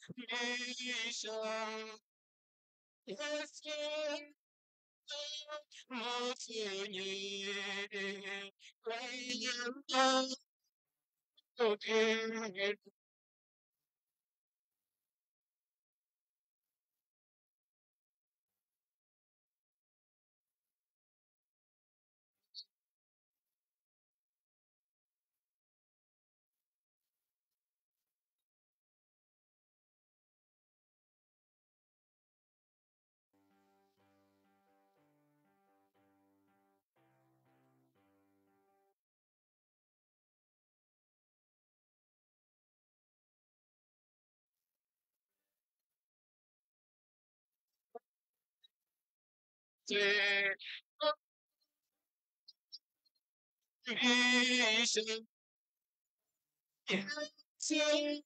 mission. Yes, okay. Mission. Yes,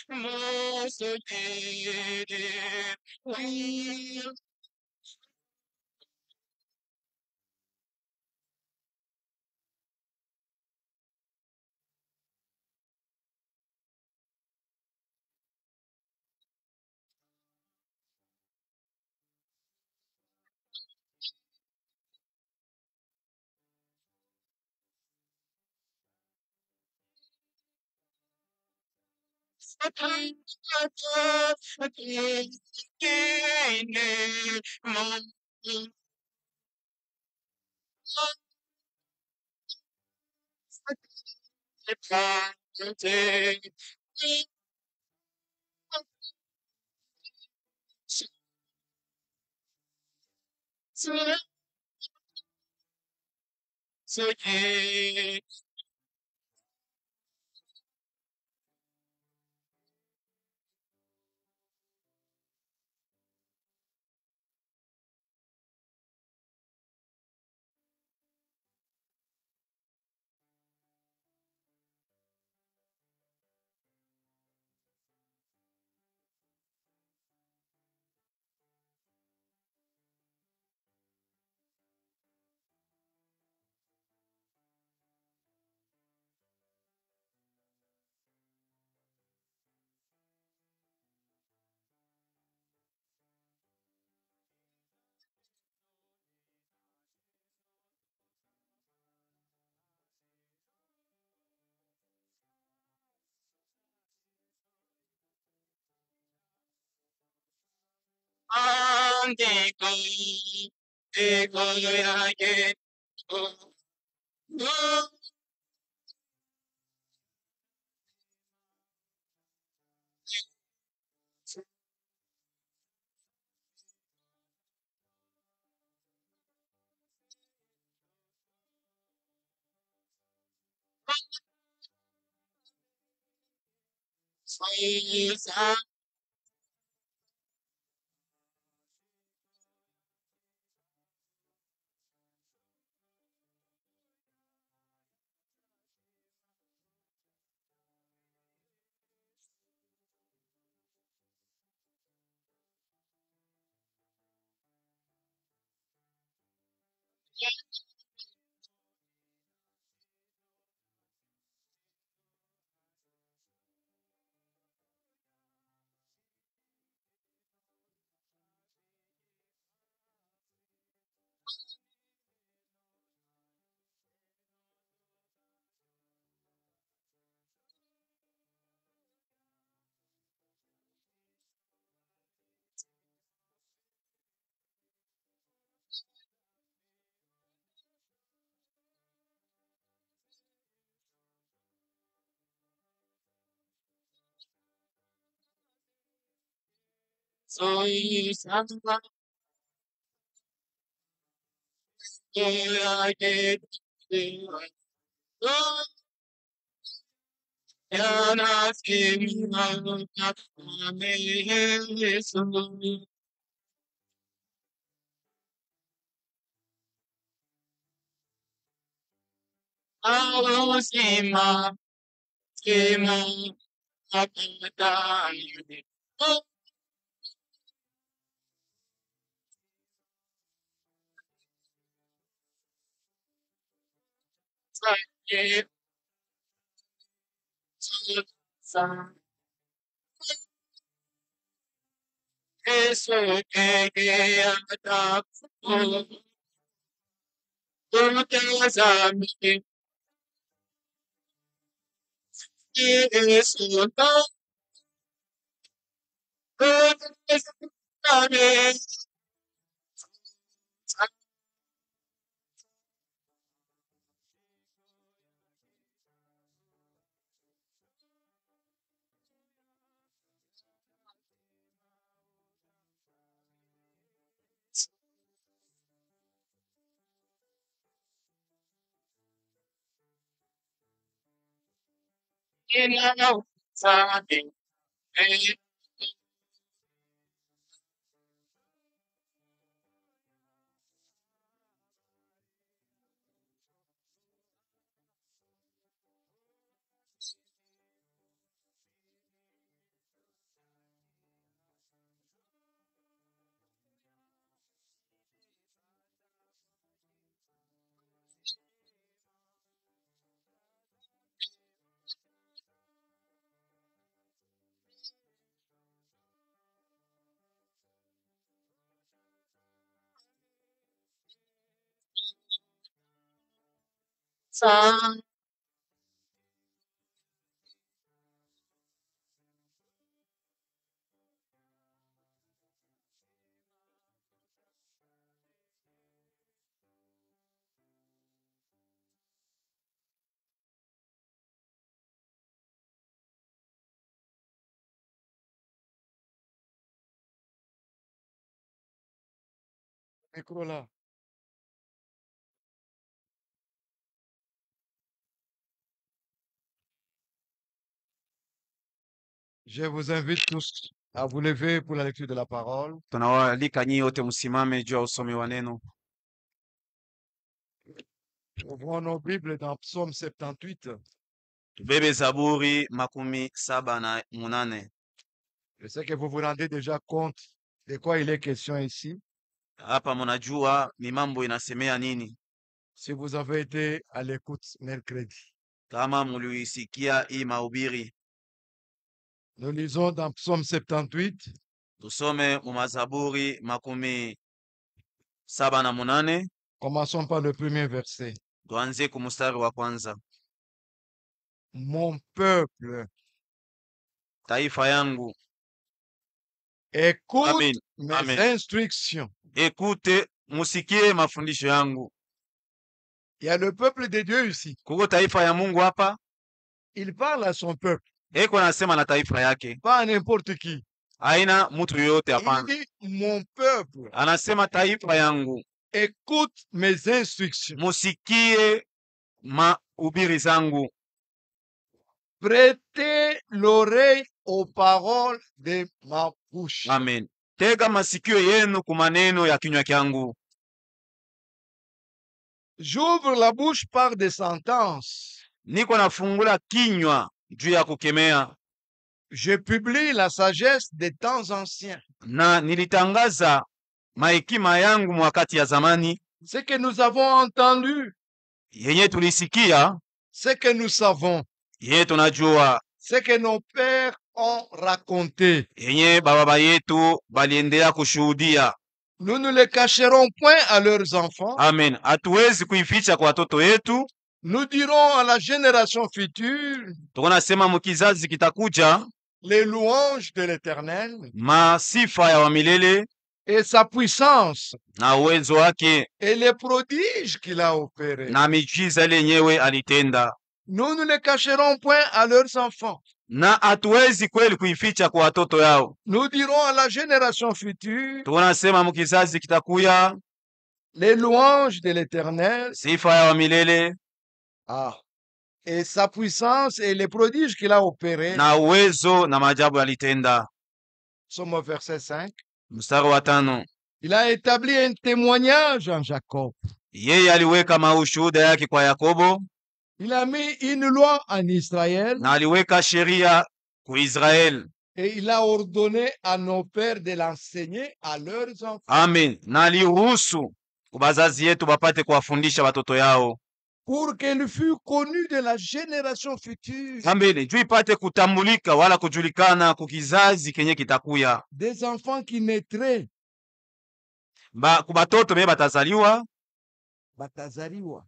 most of it. So yeah, on the go again. Oh, oh, sweet sweet again. Oh, you're not giving up, I was in my schema, up and down. Oh, yeah, Yesu keke atakuwa utazame Yesu utazame inautazame sana Micro là. Je vous invite tous à vous lever pour la lecture de la parole. Tunawaalika nyinyi wote msimame juu ya usomi wa neno. Ouvrons nos Bibles dans Psaume 78. Tubebe Zaburi 78. Je sais que vous vous rendez déjà compte de quoi il est question ici. Hapa mnajua ni mambo inasemea nini. Si vous avez été à l'écoute mercredi. Kama mliisikia hii mahubiri, Nous lisons dans Psaume 78. tusome Zaburi 78. Commençons par le premier verset. Tuanze kumstari wa kwanza. Mon peuple, Taifa yangu, écoute Amen. mes Amen. instructions. Ekute, musikie mafundisho yangu. Il y a le peuple de Dieu ici. Kuko taifa ya Mungu hapa, Il parle à son peuple, eko anasema na taifa yake, pas à n'importe qui. haina mtu yoyote Il hapana. dit, mon peuple, Anasema taifa yangu, écoute mes instructions. musikie mahubiri zangu. Prêtez l'oreille aux paroles de ma bouche. Amen. Tega masikio yenu ku maneno ya kinywa kyangu. J'ouvre la bouche par des sentences. Niko nafungula kinywa juu ya kukemea, Je publie la sagesse des temps anciens. na nilitangaza mahekima yangu mwakati ya zamani, Ce que nous avons entendu, yenye tulisikia, ce que nous savons, yenye tunajua, ce que nos pères ont raconté. yenye baba yetu baliendelea kushuhudia. Nous ne le cacherons point à leurs enfants. Amen. Hatuwezi kuificha kwa watoto yetu. Nous dirons à la génération future Tunasema mukizazi kitakuja les louanges de l'Éternel masifa ya wamilele et sa puissance na uwezo wake et les prodiges qu'il a opérés. na miujiza ile yenyewe alitenda, Nous ne le cacherons point à leurs enfants. na hatuwezi kweli kuificha kwa watoto yao. Nous dirons à la génération future Tunasema mukizazi kitakuya les louanges de l'Éternel sifa ya wamilele et sa puissance et les prodiges qu'il a opérés. na uwezo na maajabu alitenda. Somme au verset 5. Mstari wa 5, Il a établi un témoignage en Jacob. yeye aliweka maushuhuda yake kwa Yakobo, Il a mis une loi en Israël na aliweka sheria ku Israeli. et il a ordonné à nos pères de l'enseigner à leurs enfants. Amen. Na aliruhusu bazazi yetu bapate kuwafundisha watoto yao. pour qu'elle fût connue de la génération future, Ambeni juu ipate kutambulika wala kujulikana kukizazi kenye kitakuya. des enfants qui naîtraient, Kubatoto benye batazaliwa batazaliwa,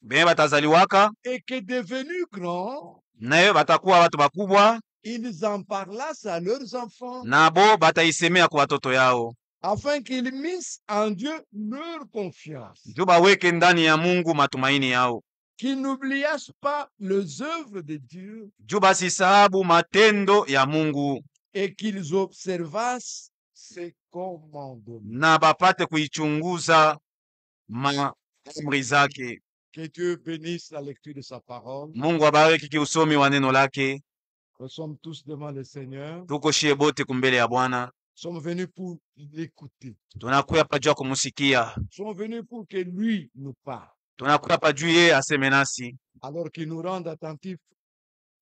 benye batazaliwaka et que devenus grands, naye batakuwa watu bakubwa, ils en parlassent à leurs enfants, nabo bataisemea kwa watoto yao, afin qu'ils missent en Dieu leur confiance, juu baweke ndani ya Mungu matumaini yao, qu'ils n'oubliassent pas les œuvres de Dieu, juu basisahabu matendo ya Mungu, et qu'ils observassent ses commandements. na bapate kuichunguza maamri zake. Que Dieu bénisse la lecture de sa parole. Mungu abariki kiusomi wa neno lake. Nous sommes tous devant le Seigneur. Tuko shie bote kumbele ya Bwana, Nous sommes venus pour l'écouter. tunakuya pa juu ya kumusikia, Nous sommes venus pour que lui nous parle. tunakuya pa juu yeye aseme nasi, Alors qu'il nous rende attentifs,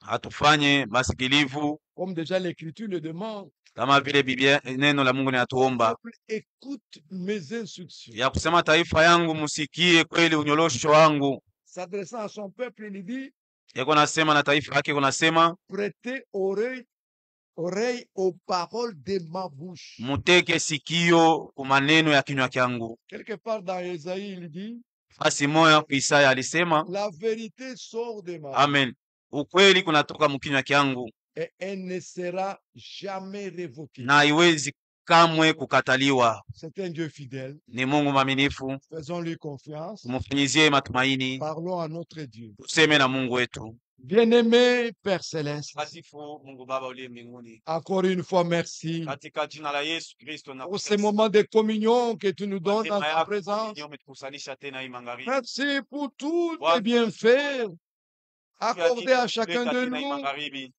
atufanye masikilivu comme déjà l'Écriture le demande. kama vile Biblia neno la Mungu linatuomba Peuple, écoute mes instructions. ya kusema, taifa yangu musikie kweli unyolosho wangu. S'adressant à son peuple, il dit, Yako nasema na taifa yake, kunasema prêtez oreille aux paroles de ma bouche. muteke sikio ku maneno ya kinywa kyangu. Quelque part dans Ésaïe, il dit, Fasi moya Isaya alisema, la vérité sort de ma bouche amen, ukweli kunatoka mukinywa kyangu et elle ne sera jamais révoquée. na haiwezi kamwe kukataliwa. C'est un Dieu fidèle. Ni Mungu mwaminifu, Faisons-lui confiance. tumufanyizie matumaini, Parlons à notre Dieu. tuseme na Mungu wetu. Bien-aimé Père Céleste, Mtakatifu Mungu Baba uliye mbinguni, encore une fois, merci katika jina la Yesu Kristo na pour ces moments de communion que tu nous donnes dans neema ta yako présence. yenyewe umetukusalisha tena hii magharibi. Merci pour tous les Bwana, bienfaits accordés à chacun Kuleta de tena hii nous. magharibi.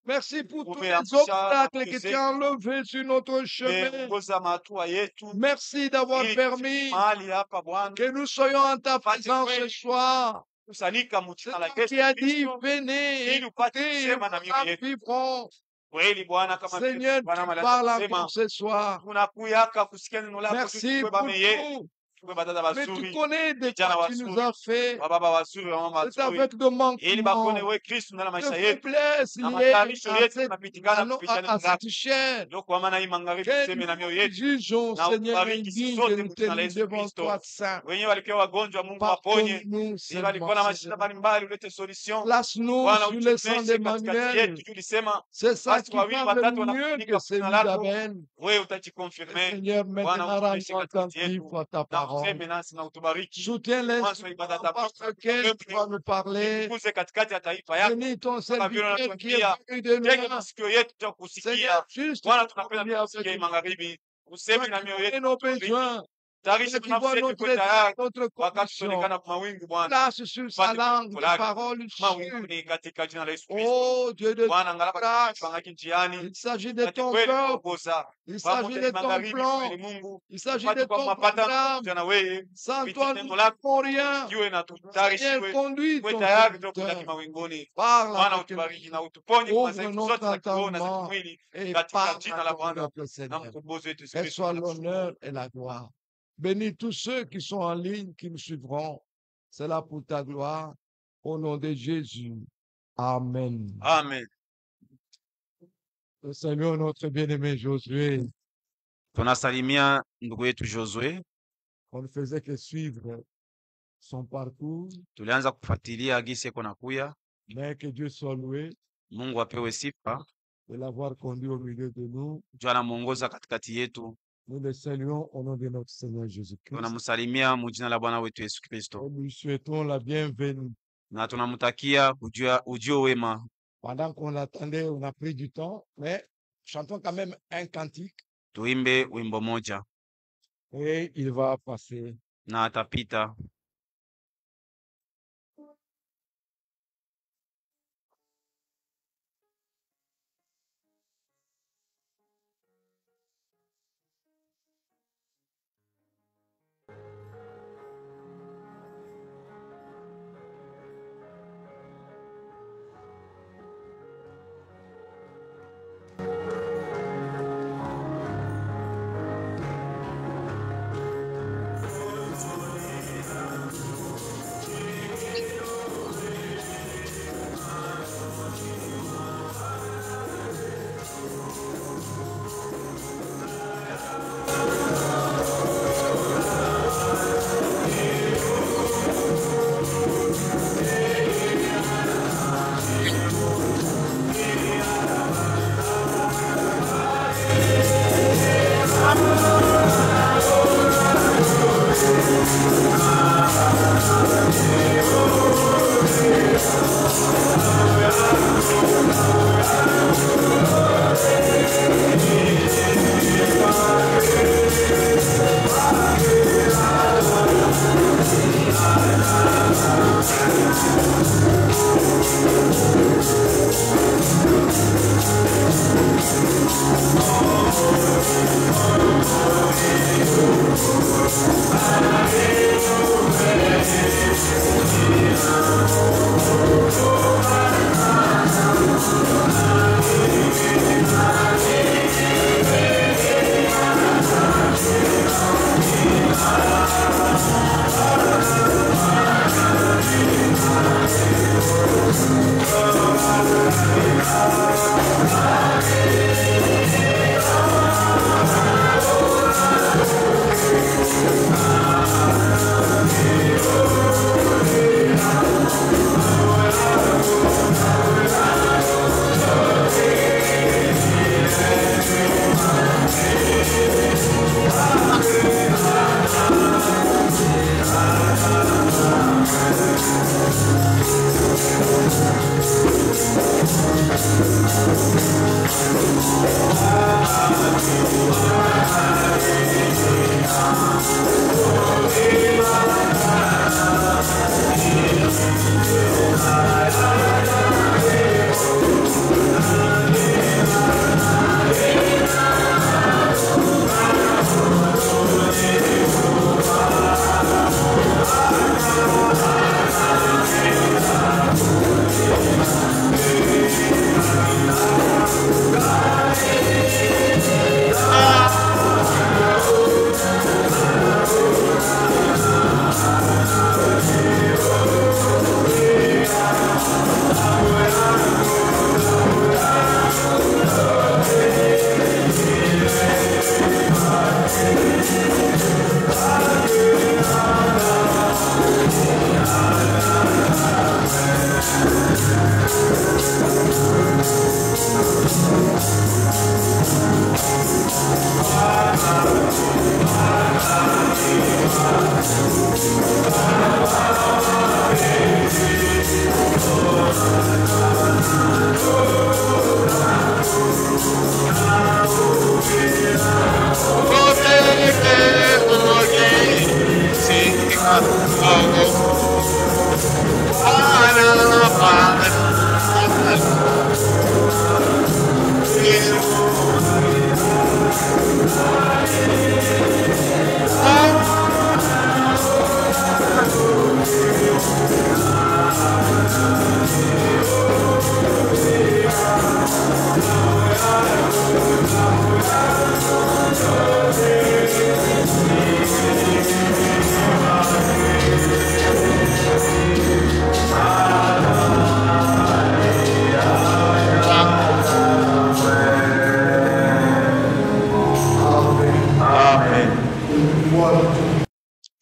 Merci pour tous les Umeamsha obstacles que watu tu as enlevés sur notre chemin. Umeongoza mahatua yetu Merci d'avoir ili permis mahali hapa Bwana que nous soyons en ta présence ce soir. kusalika C'est mchana la toi qui as Yesu dit, Kristo venez, ili upate écoutez, kusema na mioyo nous yetu. vivrons. Kweli Bwana, kama vile Seigneur, tu Bwana parles alisema, encore ce soir. tunakuyaka kusikia neno lako, Merci tuchukue pour bameye, tout. tuchukue badada Mais tu bazuri, connais de vijana quoi tu nous wazuri, as fait. wababa wazuri, wamama C'est wazuri, avec de ili bakone manquements, we Kristo ndani ya de maisha yetu faiblesse na liées matayarisho à yetu cette, tunapitikana kupitia neno à lako. cette chair. Ndio kwa maana hii magharibi Que tuseme na mioyo nous yetu jugeons, na Seigneur, utubariki sisi indigne sote de nous kwa jina la tenir Yesu devant Kristo. toi, Saint. Wenyewe walikuwa wagonjwa, Mungu waponye. Pardonne-nous, Ili walikuwa na Seigneur. mashida mbalimbali, ulete solution. Place-nous Bwana, sur le sang utuonyeshe katikati d'Emmanuel. yetu. Juu ulisema C'est ça basi qui wawili parle watatu mieux wanakusanyika que kwa celui jina lako, d'Abel. wewe utajikonfirme. Seigneur, Bwana, maintenant utuonyeshe rends-nous katikati attentifs yetu à ta na parole. useme nasi na utubariki. Soutiens Mwanzo wa l'instrument ibada par za lequel tu vas nous parler. Tukuze katikati ya taifa yako Bénis ton kama vile serviteur qui est unatuambia, venu de tege loin. masikio yetu ya kusikia. Seigneur, juste Bwana, pour tunapenda communier tukusikie avec hii nous. magharibi, useme Toi na qui mioyo connais yetu, nos tubariki. besoins. Tayarisha Toi qui nafsi vois yetu notre ikuwe tayari notre wakati condition. tunaonekana kwa mawingu. Bwana, Place sur sa tupate langue kusanyiko des lako paroles sûres. mawinguni katika jina la Yesu Kristo. Oh Dieu de Bwana, angalau grâce, tupangaki njiani il s'agit de kati ton kweli peuple, kuongoza il pamoja s'agit na de ton magharibi plan, kweli. Mungu, il s'agit tupate de kwa ton mapatano programme. pamoja na wewe Sans kupitia toi, nous neno ne lako, pouvons rien. kiwe na Seigneur, tutayarishiwe, conduis tuwe ton tayari ndio kulaki serviteur. mawinguni. Parle Bwana, avec utubariki nous. na utuponye kwa Ouvre madhaifu notre zote za kiroho na za entendement kimwili et katika parle jina à la ton Bwana peuple, na Seigneur. mkombozi wetu Yesu Qu'elle Kristo. soit Tunakushukuru. l'honneur et la gloire. Bénis tous ceux qui sont en ligne, qui nous suivront. C'est là pour ta gloire. Au nom de Jésus. Amen. Amen. Nous saluons notre bien-aimé Josué. Tunasalimia ndugu yetu Josue. On ne faisait que suivre son parcours, Tulianza kufuatilia gisi yako nakuya. mais que Dieu soit loué Mungu apewe sifa, de l'avoir conduit au milieu de nous. juu anamuongoza katikati yetu. Nous le saluons au nom de notre Seigneur Jésus-Christ. Tunamsalimia mujina la Bwana wetu Yesu Et Kristo nous lui souhaitons la bienvenue. na tunamtakia ujio wema. Pendant qu'on l'attendait, on a pris du temps, mais chantons quand même un cantique Tuimbe wimbo moja et il va passer. na atapita.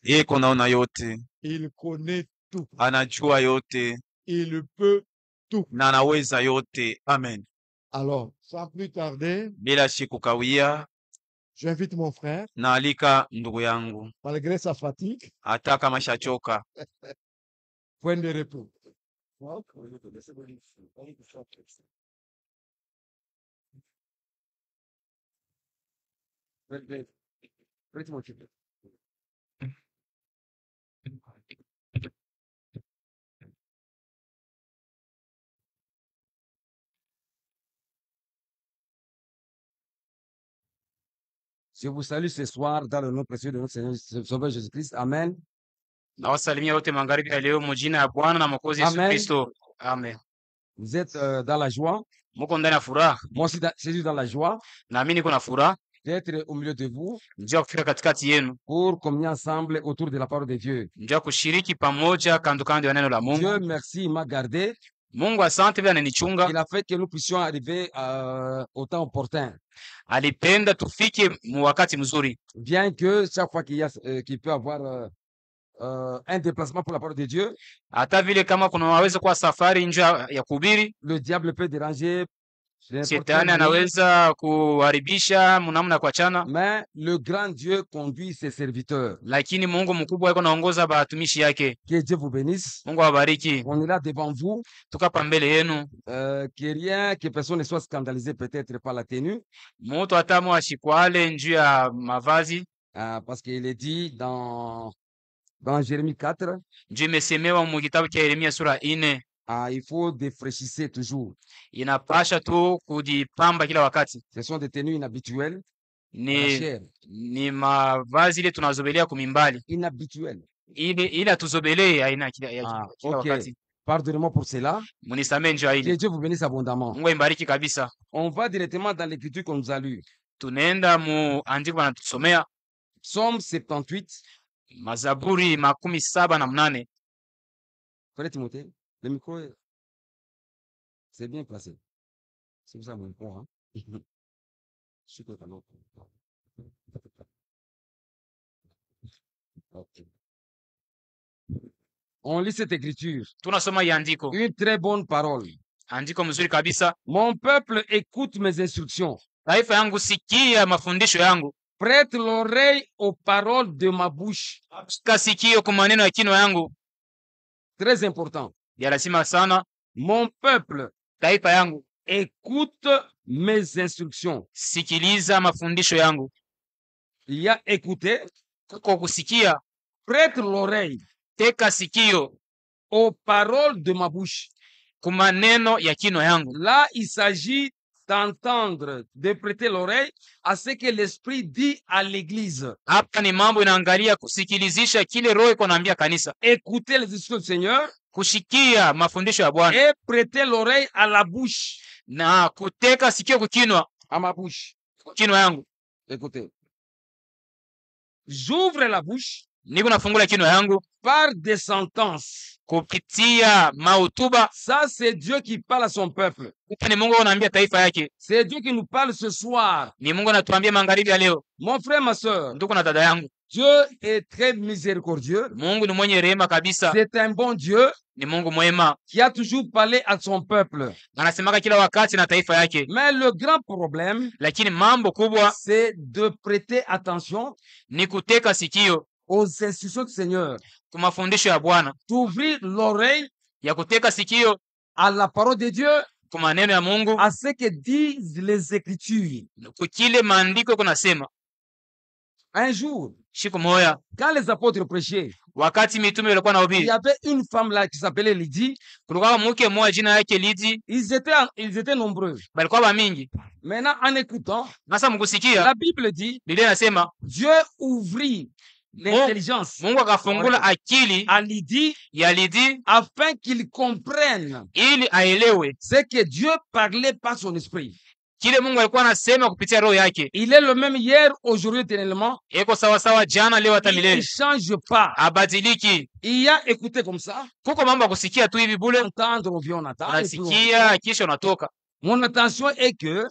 Yeye konaona yote, Il connaît tout. anajua yote Il peut tout. na anaweza yote. Amen. Alors, sans plus tarder, Bila kukawia, j'invite mon frère, naalika ndugu yangu, malgré sa fatigue, hata kama shachoka, point de repos. Je vous salue ce soir dans le nom précieux de notre Seigneur Sauveur Jésus-Christ. Amen. Nawasalimia wote magharibi ya leo mjina ya Bwana na Mwokozi Yesu Amen. Kristo. Amen. Vous êtes dans la joie. Muko ndani ya furaha, Moi aussi, je suis dans la joie nami niko na furaha d'être au milieu de vous njia ya kufika katikati yenu, pour communier ensemble autour de la parole de Dieu. njia ya kushiriki pamoja kando kando ya neno la Mungu. Dieu merci, il m'a gardé. Mungu asante vile ananichunga, Il a fait que nous puissions arriver au temps opportun. alipenda tufike mu wakati mzuri, Bien que chaque fois qu'il peut avoir un déplacement pour la parole de Dieu, hata vile kama kuna waweza kuwa safari nje ya kuhubiri, le diable peut déranger. n'importe quel shetani moment. anaweza kuharibisha namna ya kuachana, Mais le grand Dieu conduit ses serviteurs. lakini Mungu mkubwa yuko naongoza batumishi yake. Que Dieu vous bénisse. Mungu awabariki. On est là devant vous. Tuko hapa mbele yenu, Que personne ne soit scandalisé peut-être par la tenue, mutu hata mwashikwale njuu ya mavazi, parce qu'il est dit dans Jérémie 4, njuu imesemewa mu kitabu cha Yeremia sura 4, il faut défraîchir toujours. inapasha tu kujipamba kila wakati. Ce sont des tenues inhabituelles, à la Ni, chair. ni mavazi ile tunazobelea kumimbali, Inhabituelles. ile atuzobelee aina kila Ok. wakati. Pardonnez-moi pour cela. Munisamee njoo Que ile. Dieu vous bénisse abondamment. Mungu imbariki kabisa. On va directement dans l'écriture qu'on nous a lue. Tunaenda mu andiko banatusomea Psaume 78. Mazaburi 78. Frère Timothée, le micro, c'est bien placé. C'est pour ça mon micro. Hein? Je suis totalement. Ok. On lit cette écriture. Tunasoma hii andiko, Une très bonne parole. andiko mzuri kabisa. Mon peuple écoute mes instructions. Taifa yangu sikia mafundisho yangu, Prête l'oreille aux paroles de ma bouche. shika sikio kwa maneno ya kinywa yangu. Très important. Ya lazima sana. Mon peuple Taifa yangu écoute mes instructions. sikiliza mafundisho yangu. Il y a écouter. Kuko kusikia, Prête l'oreille teka sikio aux paroles de ma bouche. kwa maneno ya kinywa yangu. Là, il s'agit d'entendre, de prêter l'oreille à ce que l'Esprit dit à l'Église. Hapa ni mambo inaangalia kusikilizisha kile Roho iko naambia kanisa, Écouter les instructions du Seigneur kushikia mafundisho ya Bwana et prêter l'oreille à la bouche. na kuteka sikio kukinwa, À ma bouche. kinywa yangu. Écoutez. J'ouvre la bouche Niko nafungula kinywa yangu par des sentences. kupitia mahutuba. Ça, c'est Dieu qui parle à son peuple. Hapa ni Mungu anaambia taifa yake, C'est Dieu qui nous parle ce soir. ni Mungu anatuambia magharibi ya leo. Mon frère, ma soeur, Ndugu na dada yangu, Dieu est très miséricordieux. Mungu ni mwenye rehema kabisa, C'est un bon Dieu ni Mungu mwema, qui a toujours parlé à son peuple. anasemaka kila wakati na taifa yake. Mais le grand problème, Lakini mambo kubwa c'est de prêter attention ni kuteka sikio aux instructions du Seigneur, kwa mafundisho ya Bwana, d'ouvrir l'oreille ya kuteka sikio à la parole de Dieu, kwa maneno ya Mungu, à ce que disent les Écritures. kwa kile maandiko kunasema. Un jour, Siku moja quand les apôtres prêchaient, wakati mitume walikuwa il y nahubiri, avait une femme là qui s'appelait Lydie. kulikuwa mke mmoja jina yake Lidi, Ils étaient nombreux. balikuwa bamingi. Maintenant, en écoutant, Sasa mkusikia, la Bible dit, Biblia inasema Dieu ouvrit l'intelligence Mungu akafungula akili à Lydie ya Lidi afin qu'il comprenne ili aelewe ce que Dieu parlait par son esprit. kile Mungu alikuwa anasema kupitia roho yake. Il est le même hier, aujourd'hui, éternellement. Eko sawa sawa jana, leo, hata Il ne milele, change pas. abadiliki. Il y a écouté comme ça, Kuko mambo ya kusikia tu hivi bule, entendre, on vient, on attend. et puis on- unasikia kisha unatoka. Mon attention est que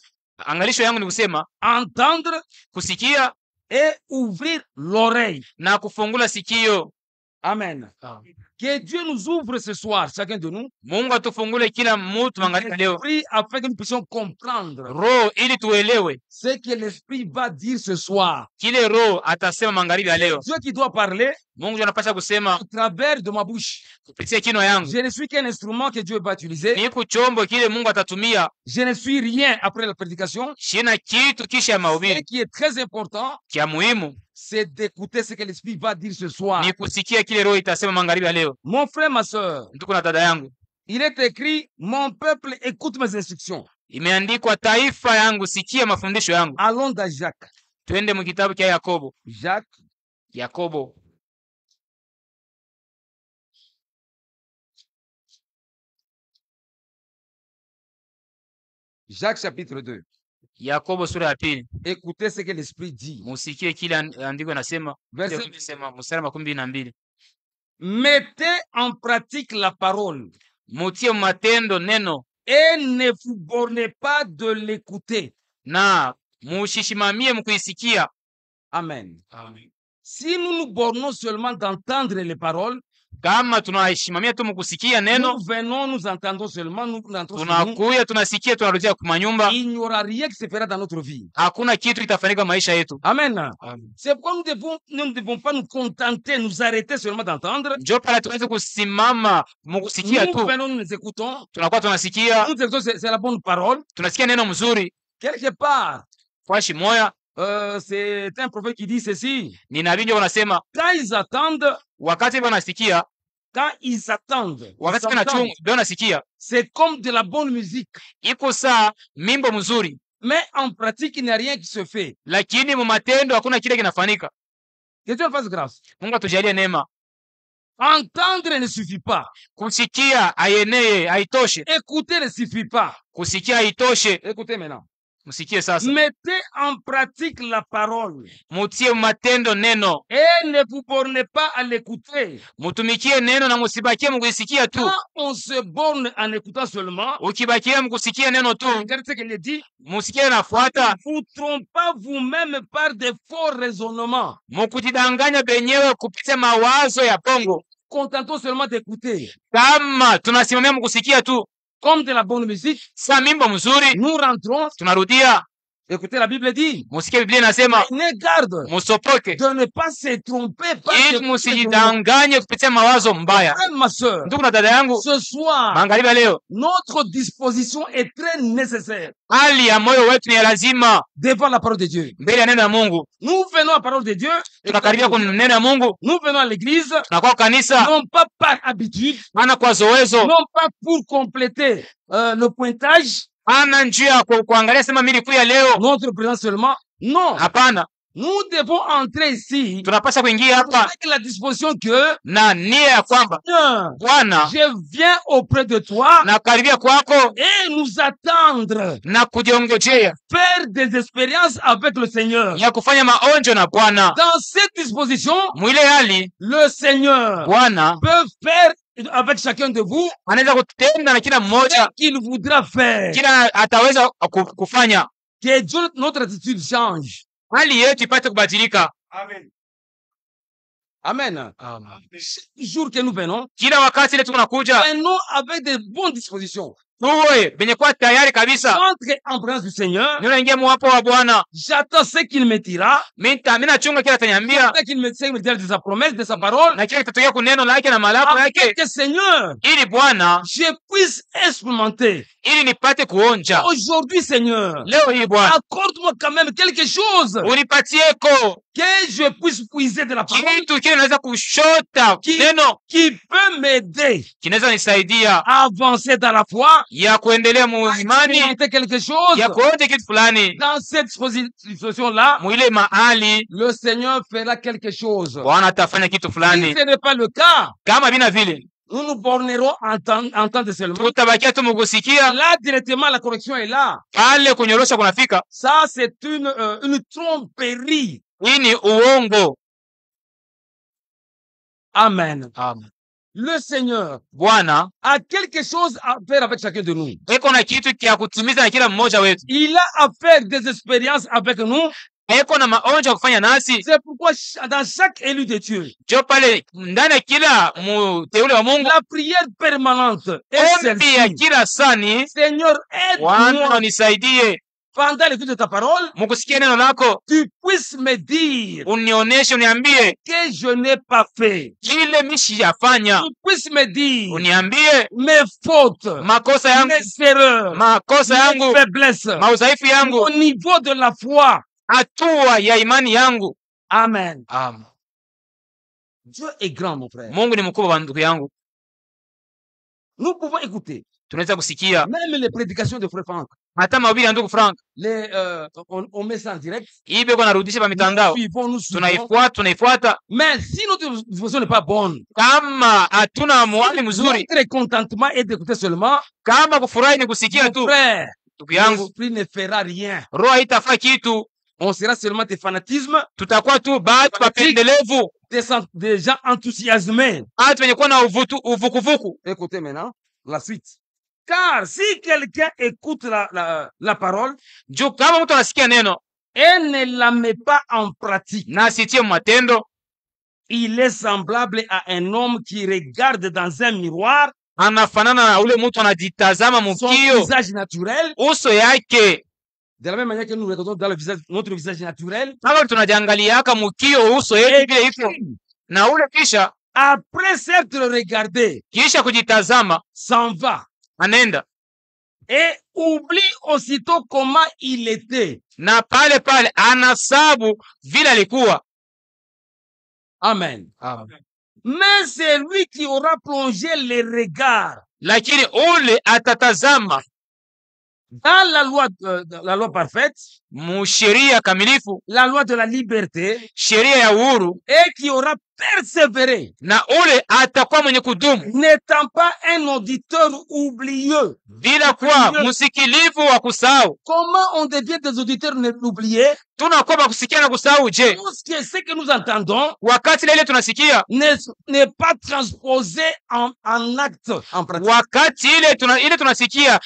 Angalisho yangu ni kusema entendre kusikia et ouvrir l'oreille. na kufungula sikio. Amen. Que Dieu nous ouvre ce soir, chacun de nous, Mungu atufungule kila mtu magharibi leo l'esprit afin que nous puissions comprendre roho, ili tuelewe ce que l'esprit va dire ce soir. kile roho atasema magharibi ya leo. Dieu qui doit parler Mungu ndio anapasha kusema au travers de ma bouche. kupitia kinywa yangu. Je ne suis qu'un instrument que Dieu va utiliser. Niko chombo kile Mungu atatumia. Je ne suis rien après la prédication. Shina kitu kisha ya Ce mahubiri. qui est très important, Kia muhimu c'est d'écouter ce que l'esprit va dire ce soir. ni kusikia kile roho itasema magharibi ya leo. Mon frère, ma soeur, Ndugu na dada yangu, il est écrit, mon peuple écoute mes instructions. imeandikwa, taifa yangu sikia mafundisho yangu. Allons dans Jacques. Twende mu kitabu cha Yakobo. Jacques, Yakobo Jacques chapitre 2. Yakobo sura ya pili. Écoutez ce que l'esprit dit. Musikie kile andiko nasema, Verset, sema mstari 22. mettez en pratique la parole Mutie matendo neno et ne vous bornez pas de l'écouter. na mushishimamie mkuisikia. Amen. Si nous nous bornons seulement d'entendre les paroles, Kama tunashimamia tu mkusikia neno, nous venons, nous entendons seulement, nous entrons chez nous, tunakuya tunasikia, tunarudia kumanyumba, il n'y aura rien qui se fera dans notre vie. hakuna kitu kitafanyika maisha yetu. Amen. C'est pourquoi nous ne devons pas nous contenter, nous arrêter seulement d'entendre. Njo pale tuweze kusimama mkusikia Nous tu, venons, nous nous écoutons. tunakuwa tunasikia, Nous écoutons, c'est la bonne parole. tunasikia neno mzuri. Quelque part, Kwashi moya c'est un prophète qui dit ceci. ni nabii ndio wanasema, Quand ils attendent, wakati wanasikia, wakati wanasikia, c'est comme de la bonne musique. iko saa mimbo mzuri, Mais en pratique, il n'y a rien qui se fait. lakini mu matendo hakuna kile kinafanyika. Que Dieu fasse grâce. Mungu atujalie neema. Entendre ne suffit pas. Kusikia ayeneye haitoshe, Écouter ne suffit pas. kusikia haitoshe. Écoutez maintenant. Msikie sasa, Mettez en pratique la parole mutie matendo neno, et ne vous bornez pas à l'écouter. mutumikie neno na musibakie mkuisikia tu. Quand on se borne en écoutant seulement, Ukibakia mkusikia neno tu, regardez ce qu'il dit, musikie nafuata, vous trompez pas vous-même par des faux raisonnements. mukujidanganya benyewe kupitia mawazo ya pongo. Contentons seulement d'écouter. Kama tunasimamia mkusikia tu, Comme de la bonne musique, sa mimbo mzuri, nous rentrons. tunarudia. Écoutez, la Bible dit, Musikie Biblia inasema, prenez garde musopoke de ne pas se tromper par ili des faux raisonnements. musijidanganye kupitia mawazo mbaya. Frère, ma soeur, Ndugu na dada yangu, ce soir, magharibi ya leo, notre disposition est très nécessaire hali ya moyo wetu ni ya lazima devant la parole de Dieu. mbele ya neno ya Mungu. Nous venons à la parole de Dieu, Tunakaribia kwa neno ya Mungu, nous venons à l'église, tunakuwa kanisa, non pas par habitude, ana kwa zoezo, non pas pour compléter le pointage, ana njia ya kuangalia sema mimi nilikuya leo. notre présence seulement. Non, Hapana, nous devons entrer ici tunapaswa kuingia hapa avec la disposition que, na nia ya kwamba Seigneur, Bwana, je viens auprès de toi nakaribia kwako et nous attendre, na kujiongojea faire des expériences avec le Seigneur. ya kufanya maonjo na Bwana. Dans cette disposition, Mwile hali le Seigneur Bwana peut faire avec chacun de vous anaweza kutenda na kila ce mmoja qu'il voudra faire. kila ataweza kufanya, Que Dieu, notre attitude change. hali yetu ipate kubadilika. Amen. Chaque jour que nous venons, Kila wakati ile tunakuja, venons avec de bonnes dispositions. tuwe benye kuwa tayari kabisa. J'entre en présence du Seigneur. Ninaingia mwapo wa Bwana. J'attends ce qu'il me dira. Mina chunga kila ataniambia. J'attends qu'il me dira de sa promesse, de sa parole. Na kila kitatokea kuneno lake na malako Afin yake. que Seigneur, Ili Bwana, je puisse expérimenter. ili nipate kuonja. Aujourd'hui, Seigneur, Leo hii Bwana, accorde-moi quand même quelque chose unipatieko que je puisse puiser de la parole kitu kile naweza kushota neno qui peut m'aider kinaweza nisaidia à avancer dans la foi, ya kuendelea à muimani, expérimenter quelque chose. ya kuonja kitu fulani Dans cette situation-là, mwile mahali. le Seigneur fera quelque chose. Bwana atafanya kitu Si fulani. ce n'est pas le cas, Kama vina vile nous nous bornerons en entendre seulement. tutabakia tu mukusikia, Là, directement, la correction est là. pale kunyorosha kunafika. Ça, c'est une tromperie. Hii ni uongo. Amen. Amen. Le Seigneur Bwana a quelque chose à faire avec chacun de nous. eko na kitu kya kutimiza na kila mmoja wetu, Il a à faire des expériences avec nous. eko na maonjo ya kufanya nasi. C'est pourquoi dans chaque élu de Dieu, Jo pale ndani ya kila mteule wa Mungu, la prière permanente est ombi ya celle-ci. kila sani, Seigneur, Bwana aide-moi nisaidie pendant l'écoute de ta parole, mukusikia neno lako, tu puisses me dire unioneshe, uniambie que je n'ai pas fait. kile mishi yafanya, Tu puisses me dire uniambie mes fautes, makosa yangu, mes erreurs, makosa mes yangu, faiblesses, maudhaifu yangu, au niveau de la foi. hatua ya imani yangu. Amen. Amen. Dieu est grand, mon frère. Mungu ni mkubwa, ndugu yangu. Nous pouvons écouter Tunaweza kusikia même les prédications de Frère Franck. hata mahubiri ya ndugu Frank, On met ça en direct. hii beko narudisha pa Nous mitandao, suivons, nous suivons. tunaifuata. Mais si notre disposition n'est pas bonne, Kama hatuna mwali mzuri, notre contentement est d'écouter seulement, kama kufurahi ni kusikia mon tu, frère, ndugu yangu, l'esprit ne fera rien. roho haitafaa kitu. On sera seulement des fanatismes, Tutakuwa tu batu wapendelevu, des gens enthousiasmés. batu wenye kuwa na uvukuvuku. Écoutez maintenant la suite. Car si quelqu'un écoute la parole Juu kama mtu anasikia neno et ne la met pas en pratique, na asitie matendo, il est semblable à un homme qui regarde dans un miroir anafanana na ule mtu anajitazama son mukio, visage naturel, uso yake. de la même manière que nous regardons dans notre visage naturel. Kama tunajiangaliaka mukio, uso yetu vile iko na ule, kisha Après s'être regardé, kujitazama, s'en va anaenda et oublie aussitôt comment il était. na pale pale anasabu vile alikuwa. Amen. Mais c'est lui qui aura plongé les regards Lakini ule atatazama dans la loi parfaite, musheria kamilifu, la loi de la liberté, sheria ya uhuru, et qui aura persévéré, na ule atakuwa mwenye kudumu, n'étant pas un auditeur oublieux. bila kuwa msikilivu wa kusahau. Comment on devient des auditeurs oubliés? Tunakuwa bakusikia na kusahau. Je, Ce que nous entendons wakati ile tunasikia, n'est pas transposé en acte, en pratique. wakati ile tunasikia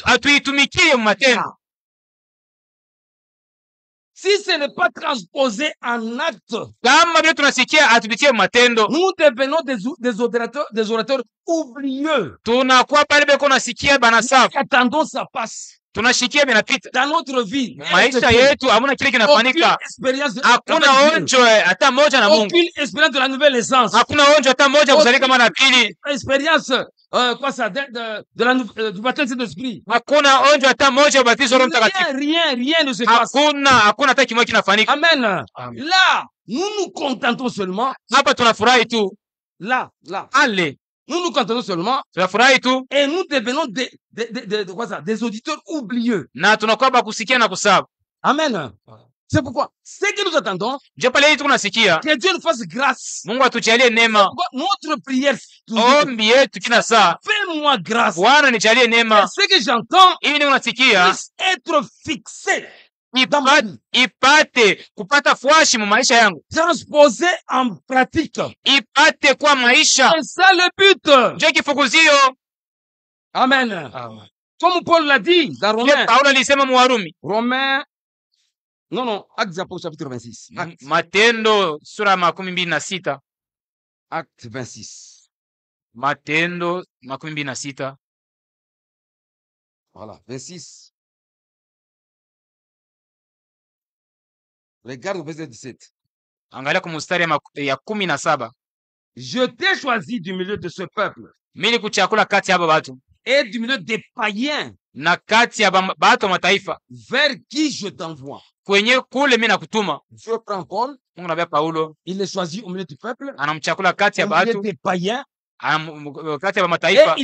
hatuitumikie matendo. Si ce n'est pas transposé en acte, Kama vile tunasikia hatupitie matendo, nous devenons des orateurs oublieux. tunakuwa pale beko nasikia banasafu, Attendons ça passe. tunashikia binapita Dans notre vie, maisha yetu, hamuna kile aucune kinafanyika. expérience Hakuna onjo hata moja na Mungu, aucune expérience de la nouvelle essence. hakuna onjo hata moja kuzalika mara ya pili, Expérience, quoi ça, du baptême de l'esprit. hakuna onjo hata moja ya ubatizo wa Roho Mtakatifu. Rien ne se passe. Hakuna hata kimoja kinafanyika. Amen. Amen. Là, nous nous contentons seulement. Hapa tunafurahi tu, Là. ale Nous nous contentons seulement. tunafurahi tu, Et nous devenons quoi ça, des auditeurs oublieux. na tunakuwa bakusikia na kusahau. Amen. C'est pourquoi, ce que nous attendons, Je pale hii tunasikia, que Dieu nous fasse grâce. Mungu atujalie neema. Pourquoi notre prière, Ombi yetu kila saa, fais-moi grâce. Bwana nijalie neema, Ce que j'entends ili unasikia puisse être fixé dans ma vie, ipate kupata fwashi mu maisha yangu, transposé en pratique. ipate kwa maisha. C'est ça le but. Ndio kifukuzio. Amen. Comme Paul l'a dit dans Romains. Paulo alisema mu Warumi, Non, Actes des Apôtres chapitre 26. Matendo sura 26. Acte 26. Matendo 26. Voilà, 26. Regarde au verset 17. Angalia kwa mstari ya 17. Je t'ai choisi du milieu de ce peuple Mimi nikuchakula kati ya hapa watu et du milieu des païens na kati ya watu wa mataifa vers qui je t'envoie. kwenye kule mimi nakutuma. Dieu prend Paul, Mungu anambia Paulo, il est choisi au milieu du peuple, anamchakula kati ya au milieu watu des païens, kati ya et mataifa,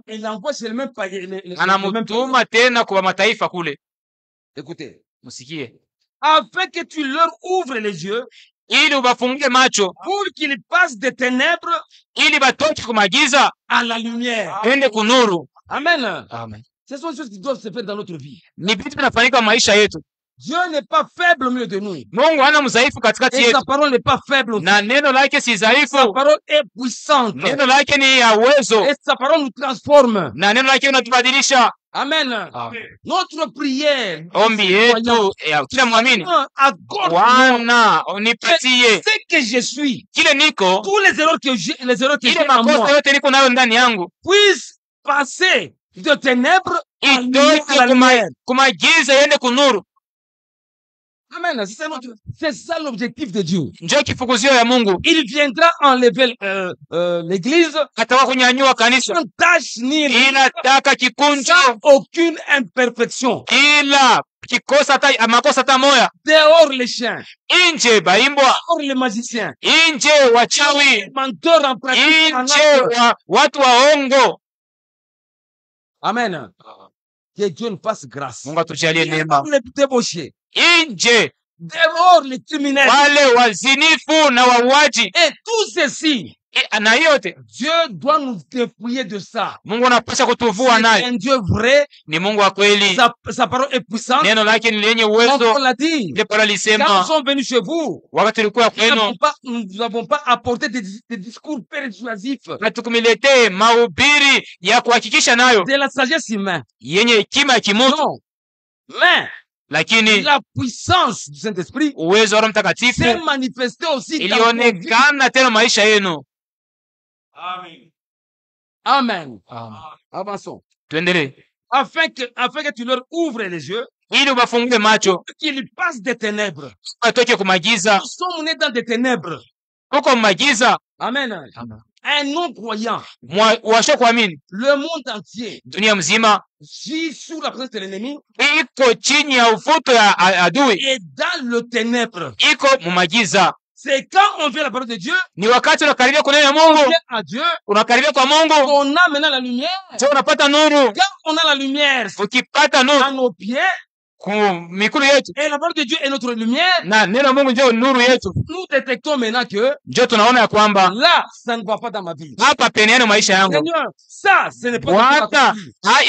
il envoie sur le même païen. Le même anamtuma tena kwa mataifa kule. Écoutez, Msikie, afin que tu leur ouvres les yeux, ili ubafungue macho, pour qu'ils passent des ténèbres ili batoke kumagiza à la lumière. ende kunuru. Amen. Amen. Ce sont des choses qui doivent se faire dans notre vie. Ni vitu vinafanyika maisha yetu. Dieu n'est pas faible au milieu de nous. Mungu hana mdhaifu katikati Et yetu, sa parole n'est pas faible aussi. na neno lake si Sa dhaifu. parole est puissante. Neno lake ni ya uwezo, Et sa parole nous transforme. na neno lake linatubadilisha. Amen. Amen. Notre prière, Ombi yetu ya kila mwamini, accorde Bwana unipatie ce que je suis, kile niko, tous les erreurs que j'ai ile en moi, makosa yote niko nayo ndani yangu, puissent passer de ténèbres à la itoke lumière. kumagiza iende kunuru. Amen. C'est ça l'objectif de Dieu. Njo kifukuzio ya Mungu. Il viendra enlever l'église Ataka kunyanyua kanisa sans tache ni inataka kikunjo, sans aucune imperfection. ila kikosa hata makosa hata moya. Dehors les chiens, Inje baimbwa, dehors les magiciens, inje wachawi, menteurs en pratique. en inje acte. watu waongo. Amen. Que Dieu nous fasse grâce. Mungu atujalie neema. Les débauchés, Inje dehors les criminels. wale wazinifu na wauaji, Et tout ceci, na yote Dieu doit nous dépouiller de ça. Mungu anapasha kutuvua C'est naye. un Dieu vrai. Ni Mungu wa kweli, Sa parole est puissante. neno lake ni lenye Comme uwezo. on l'a dit. Ile Paulo Quand nous alisema sommes venus chez vous, wakati tulikuwa kwenu, nous n'avons pas apporté des discours persuasifs, hatukumiletee mahubiri ya kuhakikisha nayo de la sagesse humaine. yenye hekima ya kimutu, Non. Mais lakini la puissance du Saint-Esprit uwezo wa Roho Mtakatifu s'est manifestée aussi dans nos vies. ilionekana tena maisha yenu. Amen. Avançons. Tuendelee, Afin que tu leur ouvres les yeux, ili ubafungue macho, qu'ils passent des ténèbres. watoke kumagiza. Nous sommes nés dans des ténèbres. Huko magiza, Amen. Un non-croyant, washo kuamini, le monde entier, dunia mzima vit sous la présence de l'ennemi iko chini ya uvuto ya adui, et dans le ténèbre. iko mumagiza. C'est quand on vient la parole de Dieu, Ni wakati unakaribia kunena ya on Mungu, vient à Dieu, unakaribia kwa Mungu, on a maintenant la lumière. sio unapata nuru. Quand on a la lumière Ukipata à nuru nos pieds, ku mikulu yetu et la parole de Dieu est notre lumière, na neno la Mungu ndio nuru yetu, nous détectons maintenant que ndio tunaona ya kwamba là, ça ne va pas dans ma vie. hapa peneani maisha yangu. Seigneur, ça, ce n'est pas Bwana,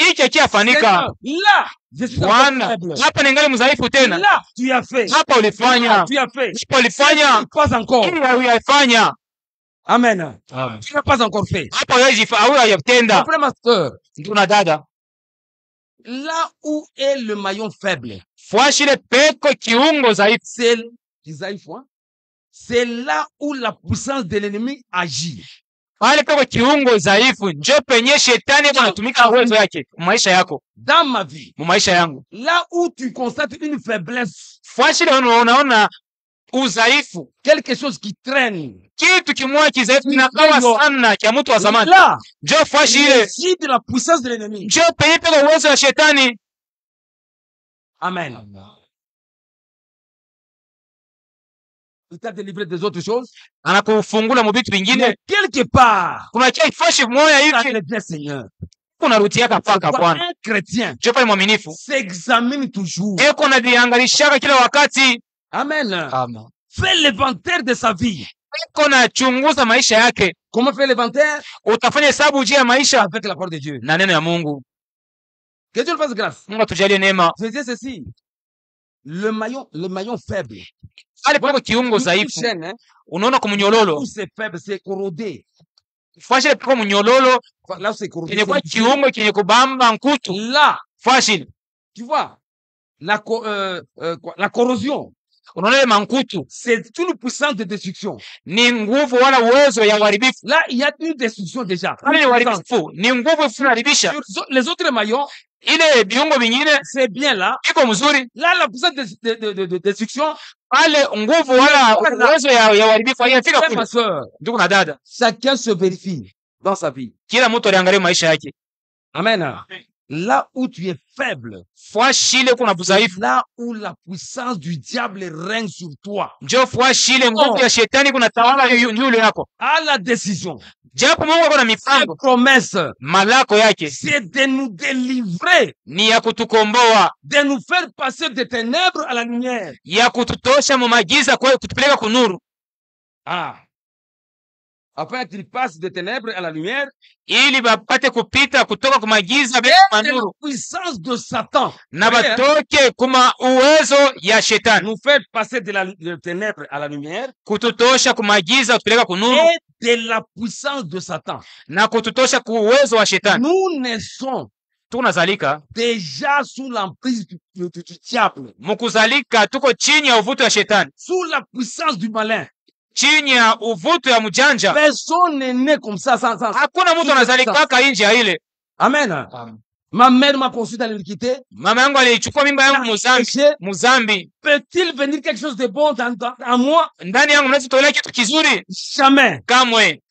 hiki kiafanyika. Seigneur, là, je suis encore Bwana, faible. hapa ningali mdhaifu tena. Là, tu as fait. Hapa Là, ulifanya, tu as fait. hapa ulifanya, Pas encore. ili huyafanya. Amen. Tu n'as pas encore fait. Hapa huyatenda. Mon frère, ma soeur, Ndio na dada, là où est le maillon faible, fuashile peko kiungo dhaifu, c'est Isaïe, c'est là où la puissance de l'ennemi agit. pale peko kiungo dhaifu njo penye shetani yako anatumika uwezo yake maisha yako, Dans ma vie, mu maisha yangu. là où tu constates une faiblesse, Fuashile unaona udhaifu, quelque chose qui traîne, kitu kimoja kidhaifu kinakawa sana kia mtu wa zamani, là, njo il fuashile, agit de la puissance de l'ennemi. njo penye peko uwezo wa shetani. Amen. Il t'a délivré des autres choses. Anakufungula mu vitu vingine. Mais quelque part, Kuna kia ifashi moya ça hivi le bien Seigneur. unarutiaka paka Bwana. Un chrétien Njo pale mwaminifu s'examine toujours. eko najiangalishaka kila wakati. Amen. Amen. Fait l'inventaire de sa vie. Eko nachunguza maisha yake. Comment faire l'inventaire? Utafanya hesabu juu ya maisha Avec la parole de Dieu. na neno ya Mungu. Que Dieu le fasse grâce. Mungu atujalie neema. Je disais ceci. Le maillon faible. Pale pako kiungo Une dhaifu, chaîne, hein, unaona kumnyololo. où c'est faible, c'est corrodé. Fashile pako mnyololo Là où c'est corrodé. kenye kwa c'est- kiungo kenye kubamba nkutu. Là, Fashile tu vois, la corrosion, unaona ile mankutu c'est une puissance de destruction. ni nguvu wala uwezo ya uharibifu. Là, il y a une destruction déjà. Pale ni uharibifu, ni nguvu inaharibisha. Les autres maillons, ile viungo vingine c'est bien là. iko mzuri Là, la puissance de destruction, pale, nguvu wala uwezo ya uharibifu haiyafika frère, kule. ma soeur, Ndugu na dada, chacun se vérifie dans sa vie. kila mtu aliangalia maisha yake. Amen. Là où tu es faible, Fuashi ile kuna udhaifu, là où la puissance du diable règne sur toi, njoo fuashi ile nguvu ya shetani kuna tawala yule yako. à la décision, Japo Mungu ako na la mipango, promesse, malako yake c'est de nous délivrer, ni ya kutukomboa, de nous faire passer des ténèbres à la lumière. ya kututosha mu magiza, kwa kutupeleka kunuru, Ah. Afin qu'il passe des ténèbres à la lumière, ili bapate kupita kutoka ku magiza et beka de la manuru, puissance de Satan, na batoke kuma uwezo ya shetani, nous faire passer des ténèbres à la lumière, kututosha ku magiza kutupeleka kunuru, et de la puissance de Satan. na kututosha ku uwezo wa shetani. Nous naissons Tunazalika déjà sous l'emprise du diable, mukuzalika, tuko chini ya uvuto ya shetani, sous la puissance du malin. chini ya uvuto ya mjanja. Personne n'est né comme ça sans. Hakuna mtu anazalikaka nje ya ile. Amen. Ma mère m'a conçu dans l'iniquité. Mama yangu alichukua mimba yangu Péché. muzambi. Peut-il venir quelque chose de bon en moi? Ndani yangu mnaweza tolea kitu kizuri? Jamais. Kamwe.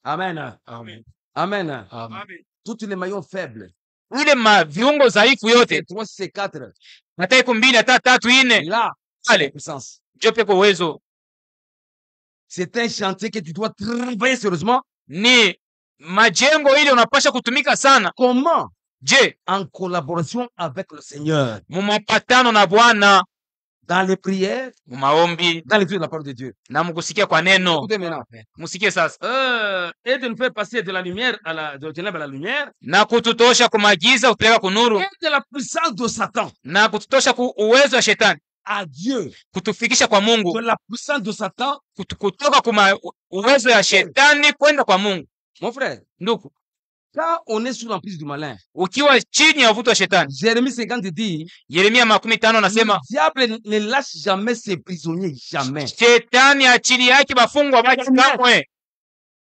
Amen. Amen. Amen. Amen. Toutes les maillons faibles. Ile viungo dhaifu yote, C'est 3, c'est 4. hata iko 2 hata 3 4 Là, pale puissance. ndio peko uwezo. C'est un chantier que tu dois travailler sérieusement. Ni majengo ile unapasha kutumika sana. Comment? Je, En collaboration avec le Seigneur. mu mapatano na Bwana, Dans les prières, mu maombi dans l'étude de la parole de Dieu. na mkusikia kwa neno. Écoutez maintenant. Musikie sasa. Et de nous faire passer de la lumière de la ténèbre à la lumière. Na kututosha kumagiza kutupeleka kunuru, Et de la puissance de Satan na kututosha ku uwezo wa shetani, à Dieu. kutufikisha kwa Mungu, De la puissance de Satan. kutoka kuma uwezo ya shetani kwenda kwa Mungu. Mon frère, Ndugu, quand on est sous l'emprise du malin, ukiwa chini ya uvuto wa shetani, Jérémie 50 dit, Yeremia 15 le anasema diable ne lâche jamais ses prisonniers, jamais. shetani achili yake bafungwa baki kamwe.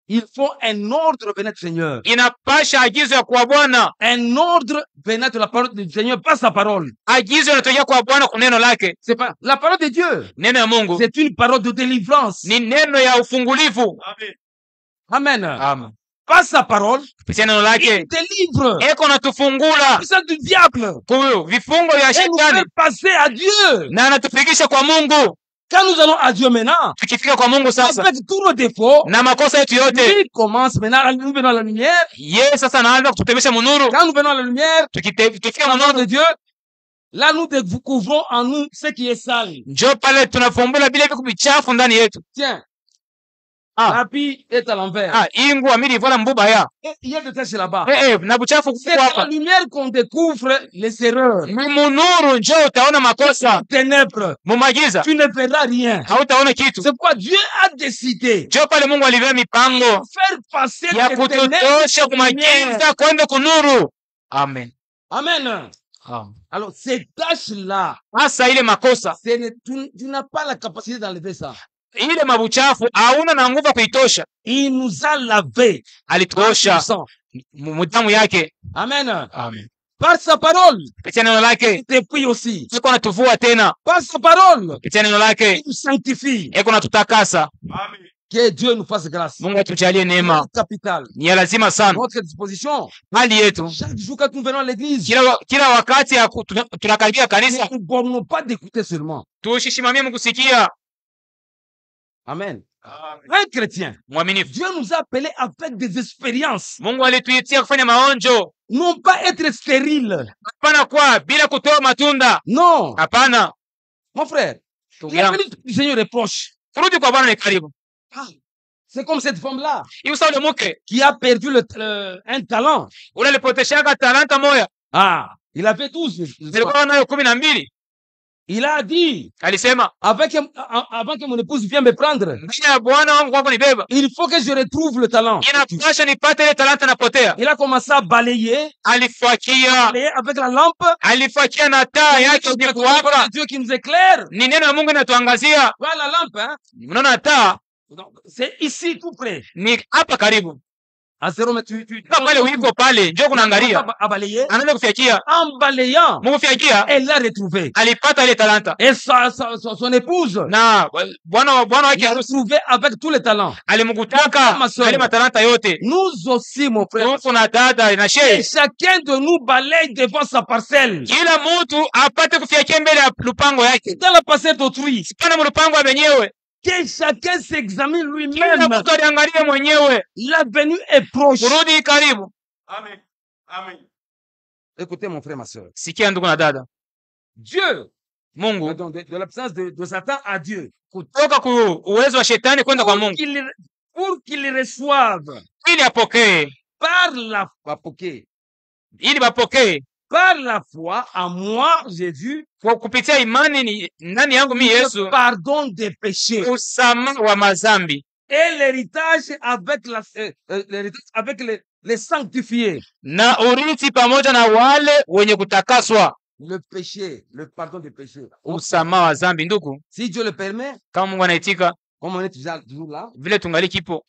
Il faut un ordre venant du Seigneur. Inapasha agizo ya kwa Bwana, Un ordre venant de la parole du Seigneur, pas sa parole. agizo inatokea kwa Bwana kwa neno lake. C'est pas la parole de Dieu. Neno ya Mungu C'est une parole de délivrance. ni neno ya ufungulivu. Amen. Amen. Pas sa parole. Kupitia neno Il lake délivre. eko natufungula C'est du diable. ku vifungo vya Et nous shetani fait passer à Dieu. na anatufikisha kwa Mungu. Quand nous allons à Dieu maintenant, Tukifika kwa Mungu sasa avec tous nos défauts, na makosa yetu yote, lui commence maintenant, nous venons à la lumière. yeye sasa anaanza kututembesha munuru. Quand nous venons à la lumière, Tukifika au nom munuru, de Dieu, là nous découvrons en nous ce qui est sale. njo pale tunafumbula vile viku vichafu ndani yetu. Tiens, Ah. la pie est à l'envers. Ingu amiri ivola mbuba ya Et il y a des tâches là-bas. na buchafu C'est kuko dans la hapa. lumière qu'on découvre les erreurs. Ni munuru njo utaona makosa, Ténèbres, mumagiza tu ne verras rien. hautaona kitu. C'est pourquoi Dieu a décidé Njo pale Mungu alivea mipango de faire passer ya des ténèbres kututosha à la lumière. kumagiza kwenda kunuru. Amen. Amen. Alors, ces tâches-là, Hasa ile makosa tu n'as pas la capacité d'enlever ça. ile mabuchafu hauna na nguvu ya kuitosha. Il nous a lavé Alituosha sang. mudamu yake. Amen. Amen. Par sa parole, Kupitia neno lake depuis aussi. eko natuvua tena, Par sa parole, kupitia neno lake il nous sanctifie. eko natutakasa. Que Dieu nous fasse grâce. Mungu atujalie neema, Capital. ni ya lazima sana. Notre disposition. Hali yetu Chaque jour quand nous venons à l'église, kila wakati ya tunakaribia ne kanisa, nous bornons pas d'écouter seulement. tushishimamie mkusikia. Amen. Un chrétien, Mwaminifu, Dieu nous a appelés avec des expériences. Mungu alituitia kufanya maonjo, Non pas être stérile. hapana kwa bila kutoa matunda. Non. Hapana, Mon frère, ndugu la yangu, venue du Seigneur est proche. turudi kwa Bwana ni karibu. C'est comme cette femme-là Hiyo sawa ule mke qui a perdu un talent. ule alipoteshaka talanta moya, Ah, il avait 12. zilikuwa nayo 12. Il a dit, Alisema avant que mon épouse vienne me prendre, ndani ya Bwana wangu kwako nibeba, il faut que je retrouve le talent. inapasha nipate ile talanta napotea. Il a commencé à balayer Alifakia avec la lampe. alifakia na taa yake C'est uje la parole kuwaka. de Dieu qui nous éclaire. Ni neno la Mungu inatuangazia. Voilà la lampe, hein. Unaona taa Donc, c'est ici tout près. ni hapa karibu. À 0 mètres, tu Kama pale uliko pale, njoo kunaangalia. à balayer. Anaanza kufyakia. En balayant, Mkufyakia, elle l'a retrouvé. alipata ile talanta. Et son épouse Na bwana wake l'a harusi retrouvé avec tous les talents. alimkutaka Ma soeur. ile matalanta yote. Nous aussi, mon frère. Huku na dada na Et shehe. chacun de nous balaye devant sa parcelle. Kila mtu apate kufyakia mbele ya lupango yake. Dans la parcelle d'autrui. Sipana mlupango wa wenyewe. Que chacun s'examine Kila lui-même. mtu aliangalia mwenyewe. L'avenue est proche. Kurudi karibu. Amen. Amen. Écoutez, mon frère, ma soeur. Sikia ndugu na dada. Dieu, Mungu pardon, de l'absence de Satan à Dieu, kutoka ku uwezo wa shetani kwenda kwa Mungu pour qu'il reçoive ili apokee, par la foi, ili bapokee par la foi en moi, Jésus, kwa kupitia imani ni ndani yangu mimi Yesu, le pardon des péchés usamaha wa mazambi et l'héritage avec les sanctifiés. na urithi pamoja na wale wenye kutakaswa. Le péché, le pardon des péchés. Usamaha wa zambi, ndugu, Si Dieu le permet, kama Mungu anaitika, comme on est déjà toujours là, vile tungali kipo,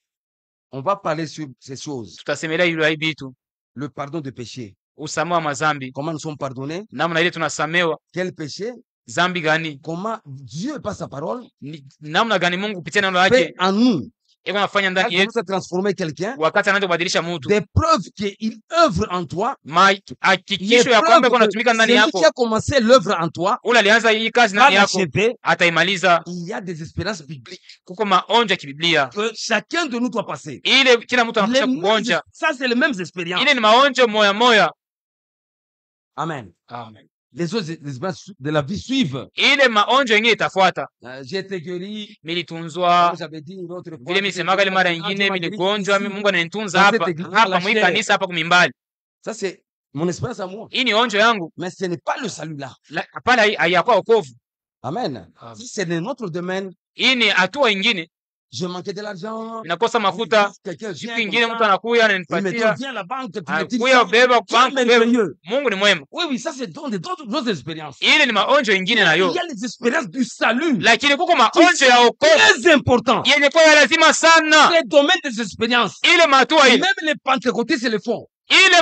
on va parler sur ces choses. tutasemelea hilo vitu. Le pardon des péchés. Usamaha wa mazambi, Comment nous sommes pardonnés? namna ile tunasamewa. Quel péché? Zambi gani? Comment Dieu, par sa parole, Namna gani Mungu kupitia neno fait lake en nous, iko nafanya quand ndani il yetu, veut transformer quelqu'un, wakati anaanza kubadilisha mtu, des preuves qu'il œuvre en toi. hakikisho ya kwamba iko natumika ndani Celui qui yako. a commencé l'œuvre en toi, Ule alianza hii kazi va ndani yako, l'achever. ataimaliza. Il y a des espérances bibliques Kuko maonjo ya kibiblia que chacun de nous doit passer. ile kila mtu Les anapaswa mêmes- kuonja. ça, c'est les mêmes expériences. Ile ni maonjo moya moya. Amen. Amen. Les autres expériences de la vie suivent. Ile maonjo ingine itafuata. J'ai été guéri. Militunzwa Comme j'avais dit une autre fois, vile misemaka ile mara ingine, miligonjwa Mungu ananitunza hapa hapa mwi kanisa hapa kumimbali. ça, c'est mon expérience à moi. Hii ni onjo yangu, Mais ce n'est pas le salut là. hapana, hayakuwa wokovu. Amen. Amen. Si c'est de notre domaine, Hii ni hatua ingine. je manquais de l'argent. Inakosa mafuta, Quelqu'un siku vient ingine comme mtu ça, anakuya il me dit, ananipatia, viens à la banque, tu me dis, anakuya ubeba Dieu est bank, ubeba. merveilleux. Mungu ni mwema. Oui, oui, ça, c'est d'autres expériences. Ile ni maonjo ingine Il nayo, y a les expériences du salut. lakini kuko maonjo ya wokovu Très important. yenye kwa lazima sana. Les domaines des expériences. Ile matua ile, Même les pentecôtistes le font. ile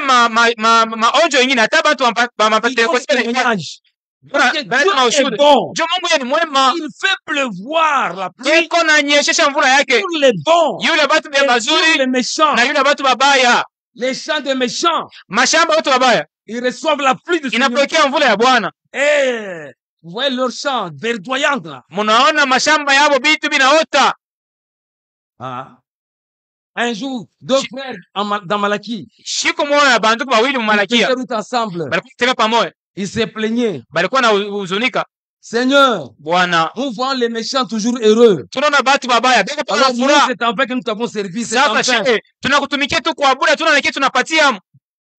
maonjo ingine hata bantu Ils font mapentekoste témoignage. Bana- Dieu bana tuna est ushuhuda. bon. Jo Mungu yeye ni mwema, Il fait pleuvoir la pluie iko na nyeshesha mvula yake sur les bons yule batu bya et sur bazuri les méchants. na yule batu babaya. Les champs des méchants, Mashamba watu babaya ils reçoivent la pluie du Seigneur. inapokea mvula ya Bwana. Et vous voyez leurs champs verdoyants là. Munaona mashamba yabo bitu binaota. Ah. Un jour, deux frères dans Malaki, Shiko moya ya bantu bawili ils mumalakia faisaient route ensemble. balikuwa tena pamoja, Ils se plaignaient. balikuwa na huzunika. Seigneur, Bwana, nous voyons les méchants toujours heureux. tunaona batu babaya beko Alors pana nous, furaha. c'est en fait que nous t'avons servi. C'est Sasa en fait. shehe, tunakutumikia tu kwa bure, tuna na kitu tunapatia.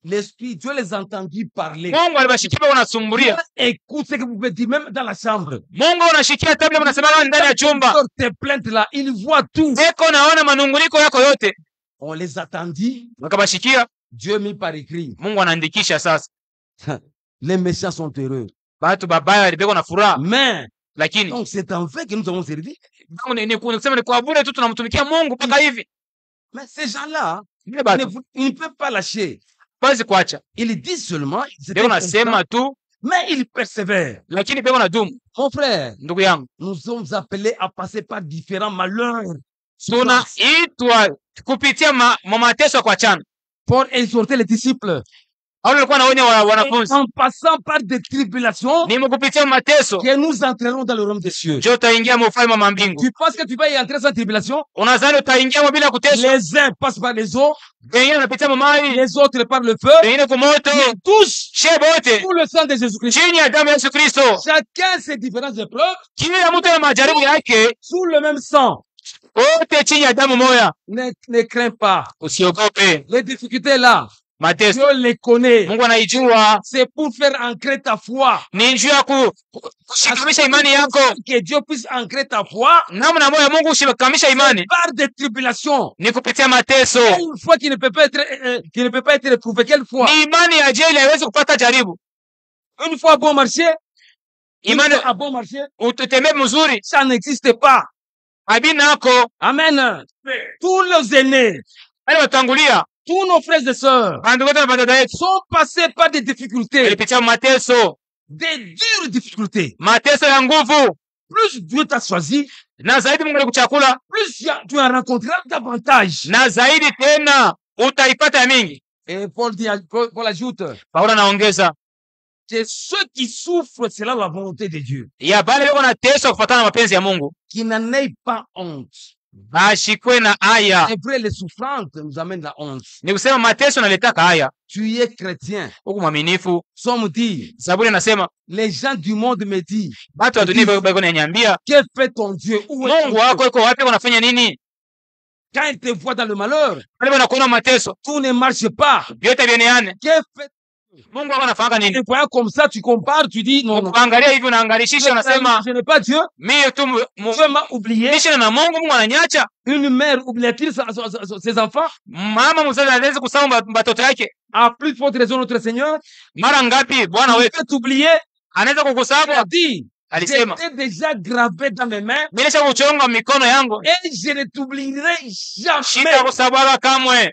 L'Esprit, Dieu les a entendus parler. Mungu alibashikia Dieu wanasumburia. écoute ce que vous pouvez dire, même dans la chambre. Mungu unashikia tabla mnasema ndani ya chumba. Quand tes plaintes là, il voit tout. Beko naona manunguniko yako yote. On les attendit. Wakabashikia, Dieu mis par écrit. Mungu anaandikisha sasa. Les méchants sont heureux. Batu babaya beko na furaha. Mais, Lakini donc c'est en fait que nous avons servi. ni kusema ni kwa bure tu tunamtumikia Mungu mpaka hivi. Mais ces gens-là, Vile batu ils ne peuvent pas lâcher. basi kuacha. Ils disent seulement, Beko nasema tu, mais ils persévèrent. lakini beko na dumu. Mon frère, Ndugu yangu, nous sommes appelés à passer par différents malheurs tunaitwa kupitia mateso kwa chana. pour exhorter les disciples. Au nilikuwa naonya Et wanafunzi, en passant par des tribulations, ni kupitia mateso que nous entrerons dans le royaume des cieux. ndio utaingia ufalme wa mbingu. Tu penses que tu vas y entrer sans tribulation? Unadhani utaingia bila kuteswa? Les uns passent par les eaux, Wengine wanapitia mamai, les autres par le feu. wengine kumoto. Ils touchent She bote pour le sang de Jésus-Christ. chini ya damu ya Yesu Kristo. Chacun ses différentes épreuves Kila mtu na majaribu yake, sous le même sang. wote chini ya damu moja. Ne crains pas. Usiogope Les difficultés là, mateso, Dieu les connaît. Mungu anaijua. C'est pour faire ancrer ta foi. Ni njia ya kushikamisha imani yako. Que Dieu puisse ancrer ta foi Namna moja Mungu ushikamisha imani par des tribulations. ni kupitia mateso. Quelle foi qui ne peut pas être éprouvée? Quelle foi? Ni imani ya jeli haiwezi kupata jaribu. Une fois bon marché, une Imani fois à bon marché, uteteme mzuri ça n'existe pas. abinako Amen. Tous les aînés, wale watangulia Tous nos frères et sœurs Bandugu wetu na badada yetu sont passés par des difficultés, walipitia mateso, des dures difficultés. mateso ya nguvu, Plus Dieu t'a choisi, na zaidi Mungu alikuchakula, plus tu en rencontreras davantage. na zaidi tena utaipata ya mingi. Et Paul ajoute, Paulo anaongeza c'est ceux qui souffrent selon la volonté de Dieu, ya bale beko na teso kufuatana na mapenzi ya Mungu qui n'en aient pas honte. bashikwe na haya. C'est vrai, les souffrances nous amènent la honte. Ni kusema mateso naletaka haya. Tu es chrétien. Huku mwaminifu, Somme dit, Zaburi anasema les gens du monde me disent, watu wa dunia beko nanyambia, que fait ton Dieu? Où est ton Mungu wako Dieu? iko wapi? Unafanya nini? Quand il te voit dans le malheur, Wale wanakuona mateso tout ne marche pas. vyote vieneane. Que fait Mungu wako anafanya nini? tu voyant comme ça, tu compares, tu dis, non, non. Kuangalia hivi unaangalishisha, unasema Je n'ai pas Dieu. mimi tu Dieu m'a oublié. mishina na Mungu, Mungu ananyacha. Une mère oublie-t-il ses enfants? Mama mzazi anaweza kusahau watoto yake? À plus forte raison, notre Seigneur. Mara ngapi Bwana Il wetu peut t'oublier. anaweza Il a kukusahau? dit, Alisema j'étais déjà gravé dans mes mains mimi nisha kuchonga mikono yangu, et je ne t'oublierai jamais. sitakusahau kamwe.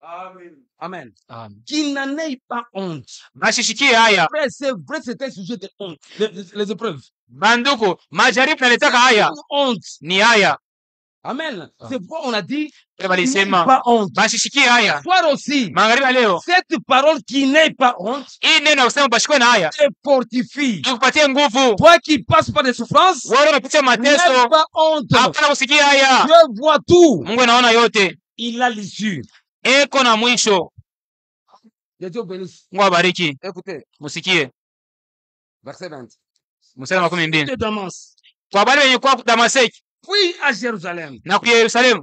Amen. Amen. Qu'il n'en ait pas honte. Nashishikie haya Frère, c'est vrai, c'est un sujet de honte. Les épreuves. banduku, majaribu naletaka haya Une honte. ni haya. Amen. C'est pourquoi on a dit, Ile qu'il n'ait walisema pas honte. bashishikie haya. Soir aussi, Magharibi ya leo cette parole qui n'est pas honte hii neno ya kusema bashikwe na haya te fortifie. ikupatie nguvu. Toi qui passes par des souffrances, Wale unapitia n'aie mateso, pas honte. hapana kusikia haya. Dieu voit tout. Mungu anaona yote, Il a l'issue. eko na mwisho. Que Dieu bénisse. Mungu awabariki, Écoutez, musikie verset 20. mstari wa 12. De Damas, Kwa wale wenye kuwa Damaseki puis à Jérusalem, na kwa Yerusalemu,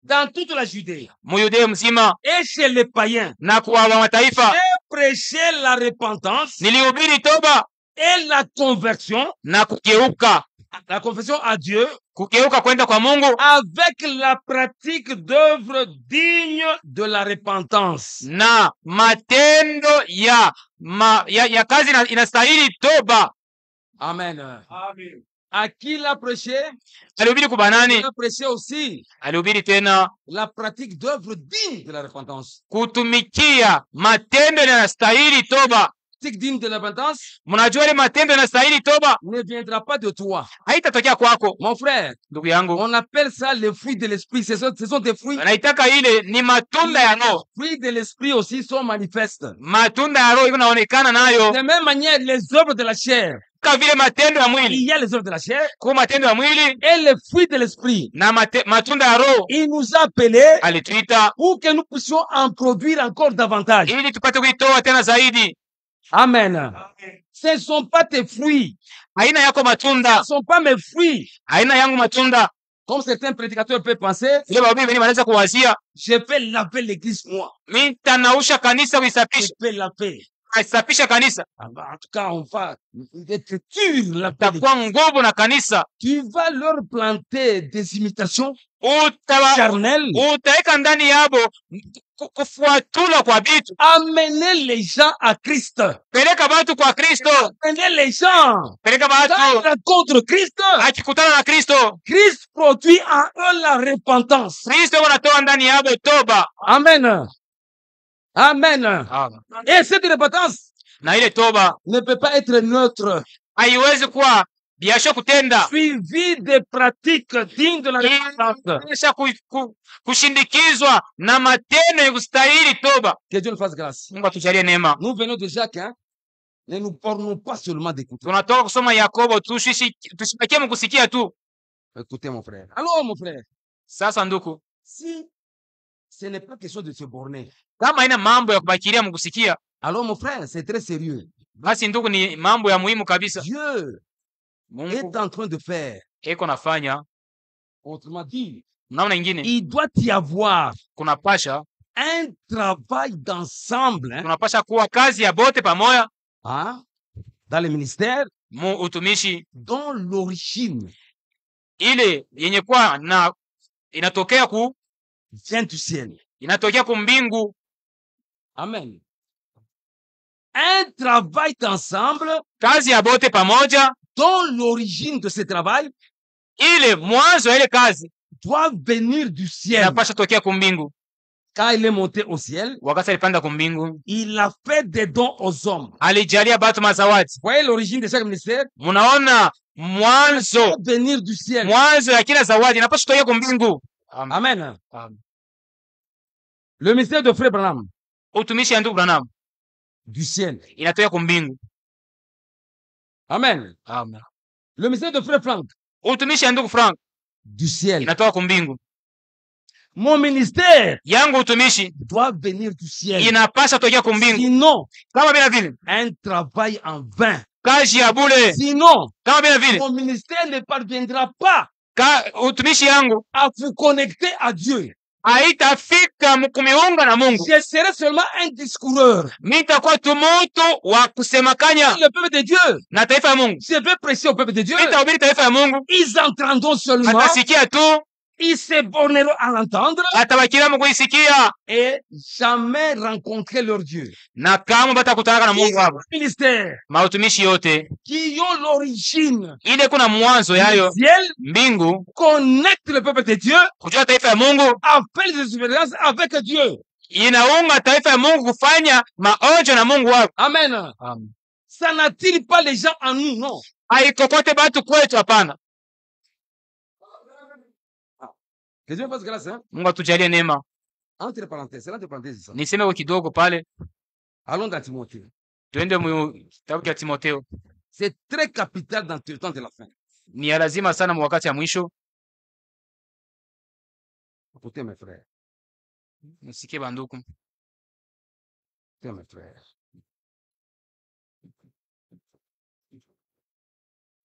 dans toute la Judée, Muyudea mzima et chez les païens, na kwa mataifa, j'ai prêché la repentance nilihubiri toba et la conversion, na kugeuka, la confession à Dieu, kugeuka kwenda kwa Mungu avec la pratique d'œuvres dignes de la repentance. na matendo ya kazi inastahili toba. Amen. Amen. À qui l'a prêché? Alihubiri kwa Il banani? a prêché aussi Alihubiri tena la pratique d'œuvres dignes de la repentance. kutumikia matendo yanastahili toba. Pratique digne de la repentance Mnajua ile matendo yanastahili toba ne viendra pas de toi. haitatokea kwako, Mon frère, ndugu yangu. on appelle ça les fruits de l'esprit. Ce sont des fruits. Naitaka ile ni matunda ya roho. Les fruits de l'esprit aussi sont manifestes. Matunda ya roho iko naonekana nayo De la même manière, les œuvres de la chair. kama vile matendo ya Il mwili, y a les œuvres de la chair kwa matendo ya mwili et les fruits de l'esprit. na matunda ya roho. Il nous a appelés Alituita pour que nous puissions en produire encore davantage. ili tupate kuitoa tena zaidi. Amen. Amen. Ce ne sont pas tes fruits. Aina yako Ce matunda, ne sont pas mes fruits. aina yangu matunda. Comme certains prédicateurs peuvent penser, Ile wahubiri wenyewe wanaweza kuwazia je vais laver l'église moi. mimi nitanausha kanisa, Je kuisafisha, vais laver. kuisafisha kanisa, En tout cas, on va être dur laver l'église. takuwa nguvu na kanisa. Tu vas leur planter des imitations Utawa charnelles. utaweka ndani yabo kufuatula kwa vitu. Amener les gens à Christ. Peleka watu kwa Kristo, Amener les gens. peleka Quand ils watu rencontrent Christ, akikutana na Kristo, Christ produit en eux la repentance. Kristo yuko anatoa ndani yabo toba. Amen. Amen. Et cette repentance Na ile toba ne peut pas être neutre, haiwezi kuwa biashara kutenda, suivie des pratiques dignes de la repentance. kisha kushindikizwa na matendo ya kustahili toba. Que Dieu nous fasse grâce. Mungu atujalie neema. Nous venons de Jacques, hein? Ne nous bornons pas seulement d'écouter. Tunatoka kusoma Yakobo, tusibakie mkusikia tu. Écoutez, mon frère. Alors, mon frère, Sasa nduku, si ce n'est pas question de se borner, kama ina mambo ya kubakiria mkusikia, alors, mon frère, c'est très sérieux. basi nduku, ni mambo ya muhimu kabisa. Dieu Mungu est en train de faire. eko nafanya Autrement dit, namna ingine, il doit y avoir kunapasha un travail d'ensemble, hein, tunapasha kuwa kazi ya bote pamoja hein, dans le ministère mu utumishi, dont l'origine ile yenye kuwa na inatokea vient du ciel. inatokea kumbingu. Amen. Un travail d'ensemble Kazi ya bote pamoja, dont l'origine de ce travail ile mwanzo ya ile kazi doit venir du ciel. inapasha tokea kumbingu. quand il est monté au ciel, wakati alipanda kumbingu, il a fait des dons aux hommes. alijalia batu mazawadi. Voyez l'origine de chaque ministère? Munaona Ça mwanzo doit venir du ciel. ya kila zawadi inapaswa kutoka kumbingu. Amen. Amen. Amen. Le ministère de Frère Branham, Utumishi ya ndugu Branham du ciel. inatoka kumbingu. Amen. Amen. Le ministère de Frère Frank, Utumishi ya ndugu Frank du ciel. inatoka kumbingu. Mon ministère Yangu utumishi doit venir du ciel. inapaswa kutokea kumbingu. Sinon, Kama bila vile un travail en vain. kazi ya bure. Sinon, Kama bila vile mon ministère ne parviendra pas utumishi yangu à vous connecter à Dieu. haitafika kumiunga na Mungu. Je serai seulement un discoureur. Nitakuwa tu mtu wa kusemakanya Le peuple de Dieu, na taifa ya Mungu. je vais prêcher au peuple de Dieu. Nitahubiri taifa ya Mungu, Ils entendront seulement, atasikia tu, ils se borneront à l'entendre atabakira mu kuisikia, et jamais rencontrer leur Dieu. na kama batakutana na Mungu hapo. Ministère Mautumishi yote qui ont l'origine ile kuna mwanzo du yayo ciel mbingu, connecte le peuple de Dieu, kujua taifa ya Mungu, appelle des expériences avec Dieu. inaunga taifa ya Mungu kufanya maonjo na Mungu wako. Amen. Ça n'attire pas les gens en nous, non. Haikokote batu kwetu, hapana. Que Dieu fasse grâce, hein. Mungu atujalie neema. Entre parenthèses, c'est entre parenthèses ça. Niseme kwa kidogo pale, Allons dans Timothée. tuende mu kitabu cha Timotheo. C'est très capital dans le temps de la fin. Ni ya lazima sana mu wakati ya mwisho. Écoutez mes frères, Msikie banduku. écoutez mes frères.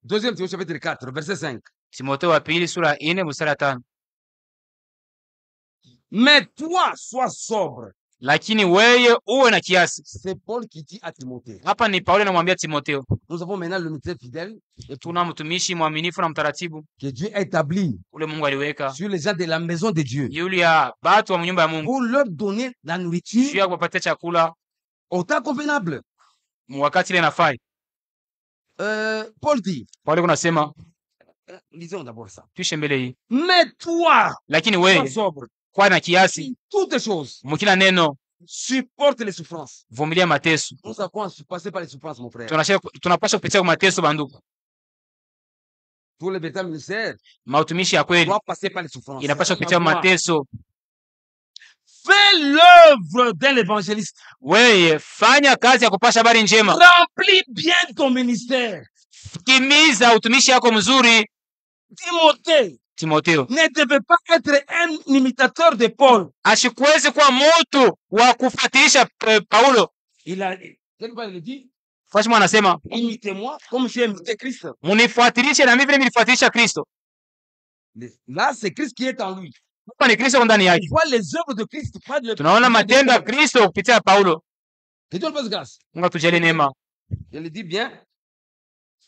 Deuxième Timothée chapitre 4, verset 5. Timotheo wa pili sura 4 mstari 5. Mais toi, sois sobre. Lakini weye uwe na kiasi. C'est Paul qui dit à Timothée. Hapa ni Paulo anamwambia Timotheo. Nous avons maintenant le ministère fidèle Tuna mtumishi mwaminifu na mtaratibu que Dieu a établi ule Mungu aliweka sur les gens de la maison de Dieu yule ya batu wa nyumba ya Mungu, pour leur donner la juu nourriture ya kuwapatia chakula au temps convenable. wakati ile nafai. Paul dit, Paulo kunasema lisons d'abord ça. tuishe mbele hii. Mais toi, Lakini sois wewe sobre. kwa na kiasi Toutes les choses, mukila neno, supporte les souffrances. vumilia mateso. Nous avons passé par les souffrances, mon frère. Tunapaswa kupitia kwa mateso banduku. Pour le véritable ministère, Mautumishi ya kweli doit passer par les souffrances. inapaswa kupitia kwa mateso. Fais l'œuvre d'un évangéliste. Wewe fanya kazi ya kupasha habari njema, Remplis bien ton ministère. timiza utumishi yako mzuri. Timothée Timotheo ne devait pas être un imitateur de Paul. ashikuwezi kuwa mtu wa kufuatilisha Paulo. Quel Paul il dit? Fashima anasema Imitez-moi comme j'ai imité Christ. munifuatilishe na mimi vile nilifuatilisha Kristo. Là, c'est Christ qui est en lui. Hapa ni Kristo ndani On yake. voit les œuvres de Christ. Pas de Tunaona matendo ya Kristo kupitia Paulo. Que Dieu le fasse grâce. Mungu atujalie neema. Je le dis bien.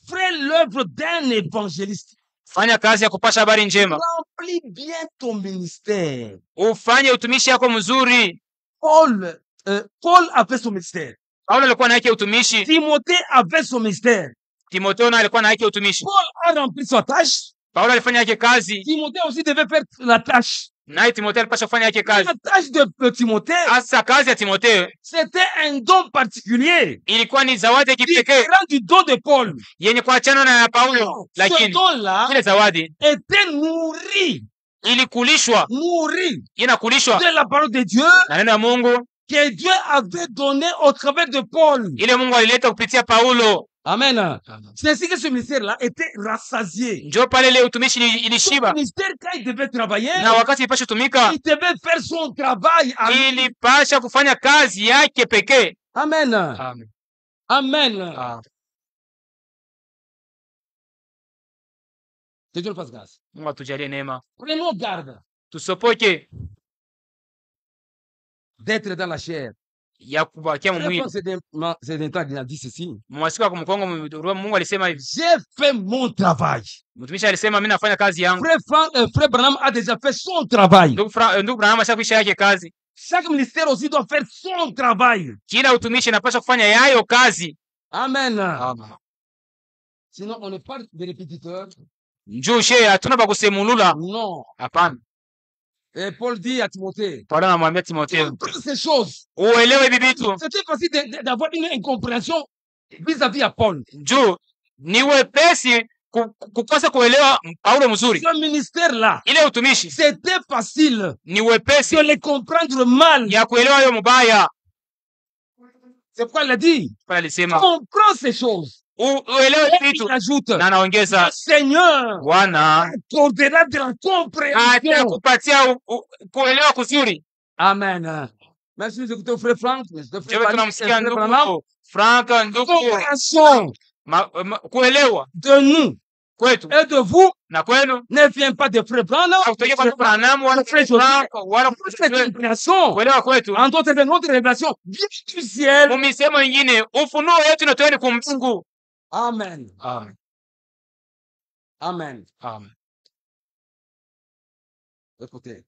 Fais l'œuvre d'un évangéliste. Fanya kazi ya kupasha habari njema, Remplis bien ton ministère. ufanye utumishi yako mzuri. Paul avait son ministère. Paulo alikuwa na yake utumishi, Timothée avait son ministère. Timotheo naye alikuwa na yake utumishi. Paul a rempli sa tâche. Paulo alifanya yake kazi, Timothée aussi devait faire la tâche. naye Timotheo alipaswa kufanya yake kazi. La tâche de Timothée, Hasa kazi ya Timotheo c'était un don particulier, ilikuwa ni zawadi ya kipekee différent du don de Paul. yenye kuachana na ya Paulo, Ce lakini don-là ile zawadi était nourri inakulishwa de la parole de Dieu na neno ya Mungu que Dieu avait donné au travers de Paul. ile Mungu alileta kupitia Paulo. Amen. C'est ainsi que ce ministère-là était rassasié. Njoo pale ile utumishi Ce ilishiba, ministère, quand il devait travailler, na wakati ilipasha tumika, il devait faire son travail. ilipasha kufanya kazi yake pekee. Amen. Amen. Amen. Ah, Que Dieu le fasse grâce. Mungu atujalie neema, Prenons garde tusopoke d'être dans la chair. ya kubakia mwili. C'est d'un temps qu'il a dit ceci. Mwasiku wa kumkongo Mungu alisema hivi, J'ai fait mon travail. mtumishi alisema mimi nafanya kazi yangu. Frère Branham a déjà fait son travail. Ndugu Branham ashakwisha yake kazi. Chaque ministère aussi doit faire son travail. Kila utumishi inapaswa kufanya yayo kazi. Amen. Amen. Sinon, on n'est pas des répétiteurs. Njoo she hatuna pa kusemulula. Non. Hapana. Et Paul dit à Timothée, Paulo anamwambia Timotheo, comprends ces choses. uelewe hivi vitu C'était facile d'avoir une incompréhension vis-à-vis à Paul. juu ni wepesi kukosa kuelewa Paulo mzuri. Ce ministère-là, Ile utumishi c'était facile ni wepesi de les comprendre mal. ya kuelewa yo mubaya. C'est pourquoi il a dit, Paulo alisema comprends ces choses. uelewe Et hivi vitu, il ajoute, na anaongeza le Seigneur Bwana accordera de la compréhension. atakupatia kuelewa kuzuri. Amen. Merci de écouter frère Franck. Jewe tunamsikia ndugu Frank, ndugu Compréhension kuelewa de nous kwetu et de vous na kwenu ne vient pas de frère Branham. hakutoka kwa Branham wala Frère Frank wala Cette compréhension, kuelewa kwetu en d'autres termes, notre révélation vient du ciel. mumisemo ingine ufunuo wetu inatoka ni kumfungu. Amen. Amen. Amen. Amen. Écoutez.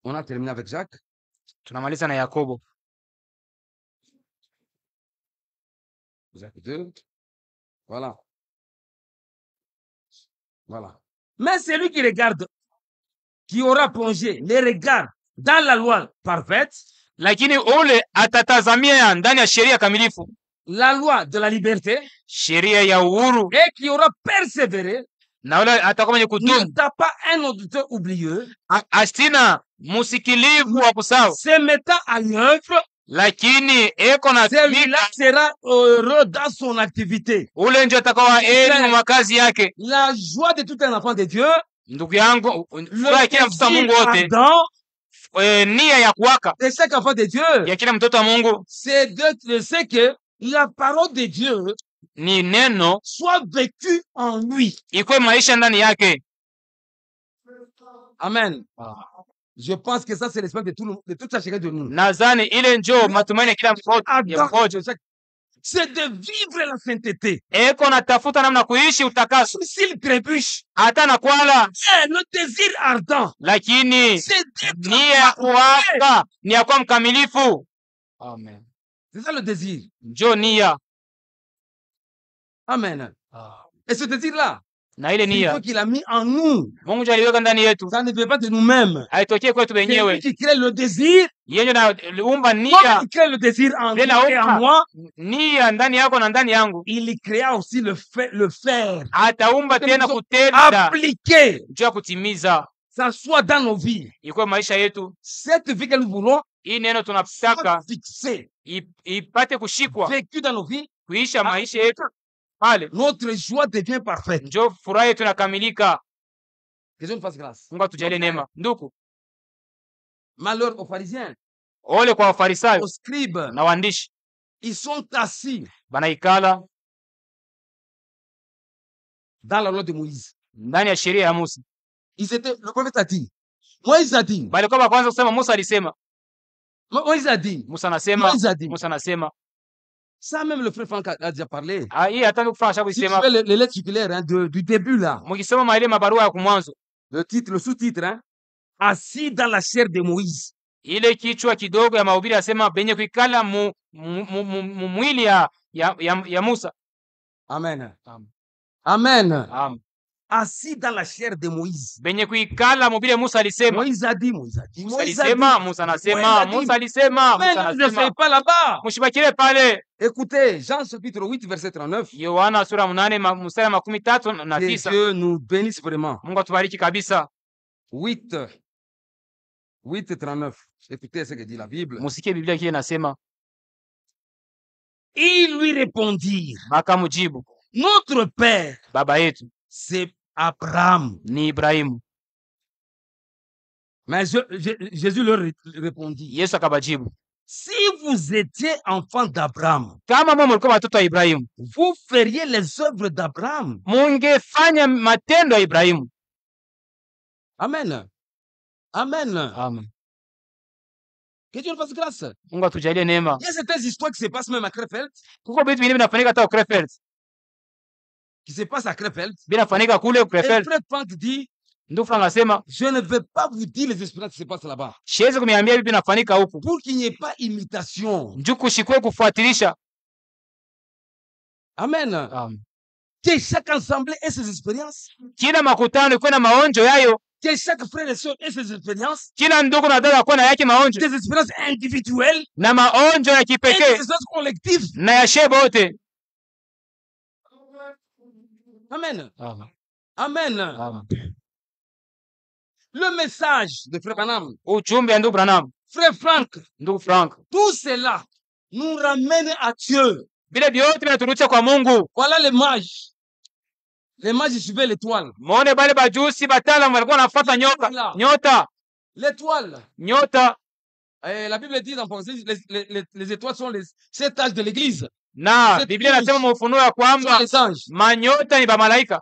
On a terminé avec Jacques. Tunamaliza na Yakobo. Jacques 2. Voilà. Voilà. Mais celui qui regarde, qui aura plongé les regards dans la loi parfaite, Lakini ule atatazamia ndani ya sheria kamilifu, la loi de la liberté, sheria ya uhuru, et qui aura persévéré, na ule atakuwa mwenye kudumu, n'étant pas un auditeur oublieux, asina musikilivu wa kusahau, se mettant à l'œuvre, lakini eko na celui-là sera heureux dans son activité. ule ndio atakawa heri mu makazi yake. La joie de tout un enfant de Dieu, Ndugu yangu, furaha ya kila mtoto wa Mungu désir wote, ardent nia ya kuwaka de chaque enfant de Dieu, ya kila mtoto wa Mungu c'est que la parole de Dieu ni neno soit vécue en lui. ikuwe maisha ndani yake. Amen. Je pense que ça, c'est l'espoir de tout chacun de nous. Nadhani ile njo matumaini ya kila mmoja, C'est de vivre la sainteté. eko natafuta namna kuishi utakaso, S'il trébuche, hata na kwala, le désir ardent, lakini c'est d'être nia ya parfait. kuwaka ni ya kuwa mkamilifu. Amen. C'est ça le désir. Njo nia. Amen. Et ce désir-là, Na ile c'est Dieu nia qui l'a mis en nous. Mungu ndio aliweka ndani yetu, Ça ne vient pas de nous-mêmes. haitokee kwetu C'est lui wenyewe. qui crée le désir. Yeye ndio anaumba Comme nia, il crée le désir en Vile toi et en naumba moi, nia ndani yako na ndani yangu, il y créa aussi le faire. ataumba Que tena nous kutenda appliquer. juu ya kutimiza, Ça soit dans nos vies. ikuwe maisha yetu. Cette vie que nous voulons, Hii neno soit tunataka fixée, ipate kushikwa, vécue dans nos vies. kuisha maisha yetu pale, Notre joie devient parfaite. njo furaha yetu inakamilika. Que Dieu nous fasse grâce. Mungu atujalie neema. Ndugu, Malheur aux pharisiens, ole kwa Wafarisayo aux scribes. na waandishi, Ils sont assis banaikala dans la loi de Moïse. ndani ya sheria ya Musa. Le prophète a dit. Moïse a dit. Balikuwa ba kwanza kusema, Musa alisema, Moïse a dit. Musa anasema, Moïse a dit. Musa anasema. Ça, même le frère Franck a déjà parlé. Hii hata kufanya shabu Si tu kusema, fais les lettres circulaires hein, du début là, mkisoma maile mabarua ya kumwanzo, le titre, le sous-titre, hein, assis dans la chair de Moïse. ile kichwa kidogo ya mahubiri asema benye kuikala mwili ya Musa. Amen. Amen. Amen. Amen. Assis dans la chair de Moïse. Benye kuikala mubile Musa alisema. Moïse a dit, Moïse a dit, Musa Moïse a alisema, dit. Musa anasema, Musa alisema, Mais Musa ne le fais anasema. pas là-bas. Mshibakile pale. Écoutez, Jean chapitre 8, verset 39. Yohana sura 8 mstari 39. Que Dieu nous bénisse vraiment. Mungu atubariki kabisa. 8, 39. Écoutez ce que dit la Bible. Musikie Biblia kile nasema. Ils lui répondirent, Bakamjibu, notre père, baba yetu c'est Abraham. ni Ibrahimu. Mais Jésus leur répondit, Yesu akabajibu, si vous étiez enfant d'Abraham, kama mwe mlikuwa watoto wa Ibrahimu, vous feriez les œuvres d'Abraham. mungefanya matendo ya Ibrahimu. Amen. Amen. Amen. Que Dieu nous fasse grâce. Mungu atujalie neema. Il y a certaines histoires qui se passent même à Krefeld, Kuko vitu vingine vinafanyika hata Krefeld. qui se passent à Krefeld. Vinafanyika kule Et Krefeld. Frère Franck dit, Ndugu Frank anasema, je ne vais pas vous dire les expériences qui se passent là-bas. siwezi kuniambia vipi vinafanyika huku. Pour qu'il n'y ait pas imitation. Njoo kushikwe kufuatilisha. Amen. Amen. Que chaque assemblée ait ses expériences. Kila makutano ikuwe na maonjo yayo, Que chaque frère et soeur ait ses expériences. kila ndugu na dada akuwe na yake maonjo Des expériences individuelles. na maonjo ya Et des kipekee expériences collectives. na ya shee bote. Amen. Amen. Amen. Amen. Le message de Frère Branham, Ujumbe ya ndugu Branham, Frère Frank, ndugu Frank, tout cela nous ramène à Dieu. vile vyote vinaturudisha kwa Mungu. Voilà les mages. Les mages ils suivaient l'étoile. Muone bale bajusi bataalamu walikuwa wanafuata nyota. Et la Bible dit dans Apocalypse, les étoiles sont les 7 âges de l'église. Na C'est Biblia tous. inasema maufunuo ya Ce sont kwamba les anges. manyota ni bamalaika,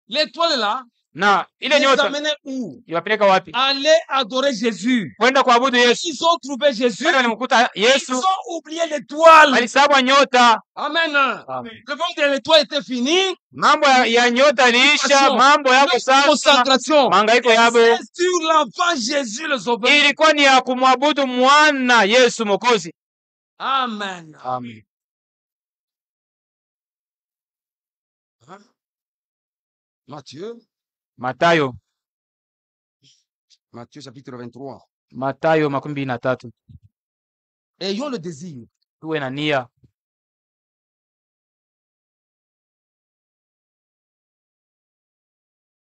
L'étoile là, na ile les nyota amenait où? iwapeleka wapi? Aller adorer Jésus. Kwenda kuabudu Yesu. Ils ont trouvé Jésus. Wale walimkuta Ils Yesu, ont oublié l'étoile. walisahau nyota. Amen. Amen. Le moment de l'étoile était fini. Mambo ya nyota iliisha, mambo yako sasa, Concentration. mangaiko yabo C'est sur l'enfant Jésus le Sauveur. ilikuwa ni ya kumwabudu mwana Yesu Mwokozi. Amen. Amen. Matthieu chapitre 23. Matayo 23. Ayons le désir. Tuwe na nia.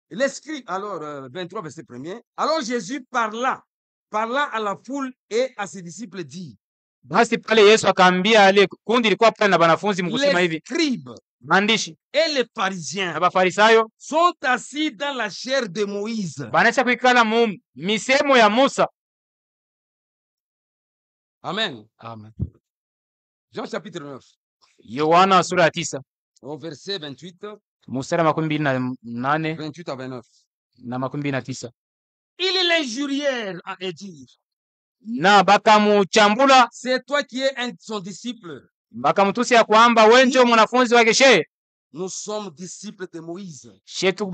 L'Esprit, alors 23 verset 1er. Alors Jésus parla à la foule et à ses disciples dit. Basi pale Yesu akaambia ale kundi likuwa pale na banafunzi mkusema Les hivi, scribes maandishi et les pharisiens na bafarisayo sont assis dans la chair de Moïse. banacha kuikala mu misemo ya Musa. Amen. Amen. Jean chapitre 9, Yohana sura ya 9 au verset 28, mstari wa 28 28 à 29. na 29. Ils l'injurièrent et dirent, Na bakamuchambula c'est toi qui es un de son disciple. bakamutusi ya kwamba wewe ndio mwanafunzi wake shee. Nous sommes disciples de Moïse. Shetu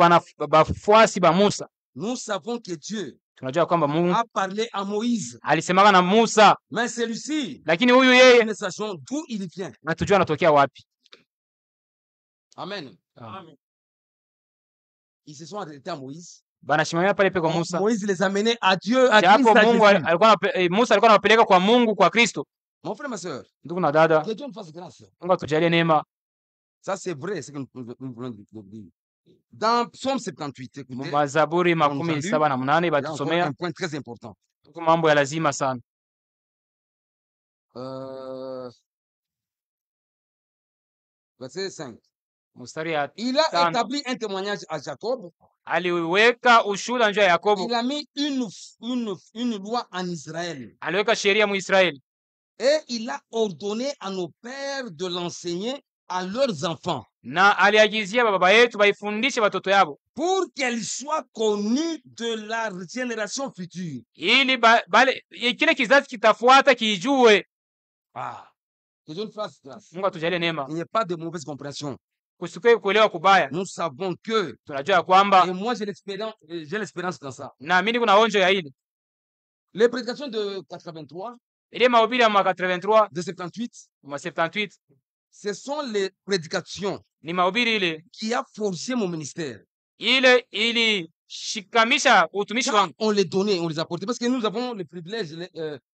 bafuasi ba Musa. Nous savons que Dieu Tunajua kwamba Mungu a parlé à Moïse. alisemaka na Musa, Mais celui-ci, lakini huyu nous yeye ne sachons d'où il vient. natujua anatokea wapi. Amen. Amen. Ils se sont arrêtés à Moïse. Banashimamia pale pe kwa Musa. Moïse les a menés à Dieu, à Japo Christ, à Mungu Jésus. alikuwa Musa alikuwa anawapeleka kwa Mungu, kwa Kristo. Mon frère, ma soeur, Ndugu na dada, que Dieu nous fasse grâce. Mungu atujalie neema. Ça, c'est vrai, ce que nous voulons dire. Dans Psaume 78, écoutez, Mazaburi Mungu 78 il y a encore batusomea un point très important. tuko mambo ya lazima sana. Verset 5. Mstari ya Il a Tano. établi un témoignage à Jacob. aliweka ushuhuda njoo ya Yakobo, Il a mis une loi en Israël. aliweka sheria muisraeli, Et il a ordonné à nos pères de l'enseigner à leurs enfants na aliagizia baba yetu baifundishe watoto yabo pour qu'elle soit connue de la génération future. ili kile kizazi kitafuata kijue. Que Dieu nous fasse grâce. Mungu atujalie neema, Il n'y a pas de mauvaise compréhension. kusikuwe kuelewa kubaya. Nous savons que, Tunajua ya kwamba, et moi j'ai l'expérience dans ça. naamini kuna onjo ya hili. Les prédications de 83, Ile mahubiri ya mwaka 83 de 78, mwa 78 ce sont les prédications ni mahubiri ile qui a forgé mon ministère. ile ilishikamisha utumishi Quand wangu. on les donnait, on les apportait, parce que nous avons le privilège,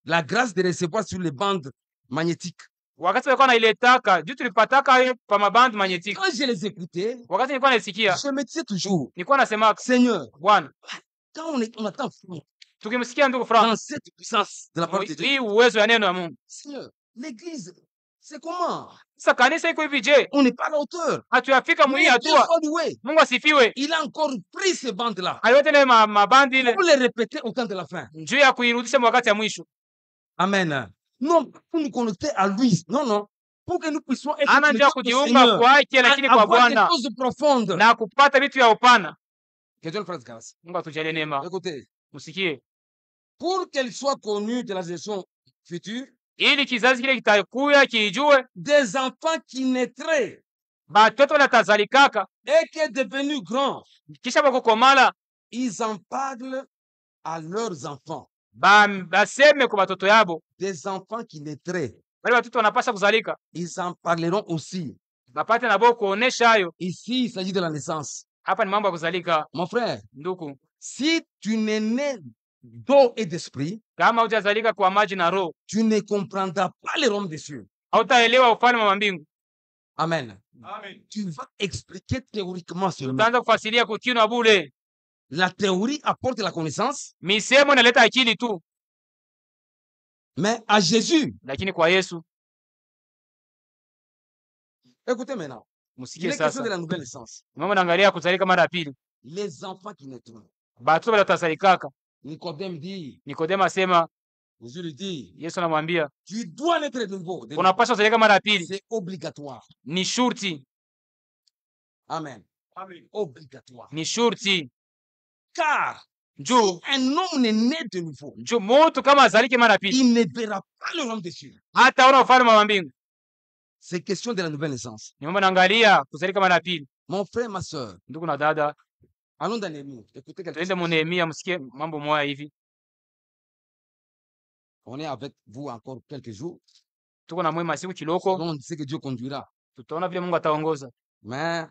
la grâce de recevoir sur les bandes magnétiques. Wakati walikuwa nailetaka juu tulipataka hayo pa mabandi magnetic. Quand je les écoutais, Wakati nilikuwa naisikia je me disais toujours, nilikuwa nasema, Seigneur, Bwana, quand on attend tukimsikia ndugu Frank dans cette puissance de la parole de Dieu, hii uwezo ya neno ya Mungu, Seigneur, l'église, c'est comment? sasa kanisa iko hivi, je, On n'est pas à la hauteur. hatuyafika mwii Mais Dieu hatua? all the way, Mungu asifiwe. il a encore pris ces bandes-là Aliwete ile mabandi ile pour les répéter au temps de la fin. njuu ya kuirudisha wakati ya mwisho. Amen. Non, pour nous connecter à lui. Non, non. Pour que nous puissions être Ana njuu ya connectés au kujiunga Seigneur, kwake, lakini kwa avoir quelque Bwana chose de profonde. na kupata vitu ya upana. Que Dieu nous fasse grâce. Mungu atujalie neema. Écoutez, Msikie, pour qu'elle soit connue de la génération future, ili kizazi kile kitakuya kijue, des enfants qui naîtraient batoto wanatazalikaka et qui est devenu grand, kisha bakukomala, ils en parlent à leurs enfants. baseme kwa batoto yabo. Des enfants qui naîtraient, Wale watoto wanapasha kuzalika, ils en parleront aussi bapate na bo kuonesha hayo. Ici, il s'agit de la naissance. Hapa ni mambo ya kuzalika. Mon frère, Ndugu, si tu n'es né d'eau et d'esprit, kama hujazalika kwa maji na roho, tu ne comprendras pas les royaumes des cieux. hautaelewa ufalme wa mbingu. Amen. Amen. Tu vas expliquer théoriquement seulement. Utaanza kufasiria kukinwa bure. La théorie apporte la connaissance, Misemo inaleta akili tu, mais à Jésus, lakini kwa Yesu, écoutez maintenant, il musikie est question sasa. de la nouvelle naissance. Mama naangalia kuzalika mara ya pili. Les enfants qui naîtront. Batoto bale batazalikaka. Nicodème dit, Nikodemo asema, Jésus lui dit, Yesu anamwambia, tu dois naître de nouveau. unapaswa kuzalika mara ya pili. C'est obligatoire. Ni shurti, Amen. Amen. Obligatoire. ni shurti. Car Njoo, un homme n'est né de nouveau, njoo mtu kama azalike mara ya pili, il ne verra pas le royaume des cieux. hataona ufalme wa mbingu. C'est question de la nouvelle naissance. Ni mambo naangalia kuzalika mara ya pili. Mon frère, ma soeur, Ndugu na dada, allons dans les mots. Écoutez quelque tuende chose. mu Nehemia msikie mambo moya hivi. On est avec vous encore quelques jours. Tuko na mwema siku kiloko, Selon ce que Dieu conduira. tutaona vile Mungu ataongoza, Mais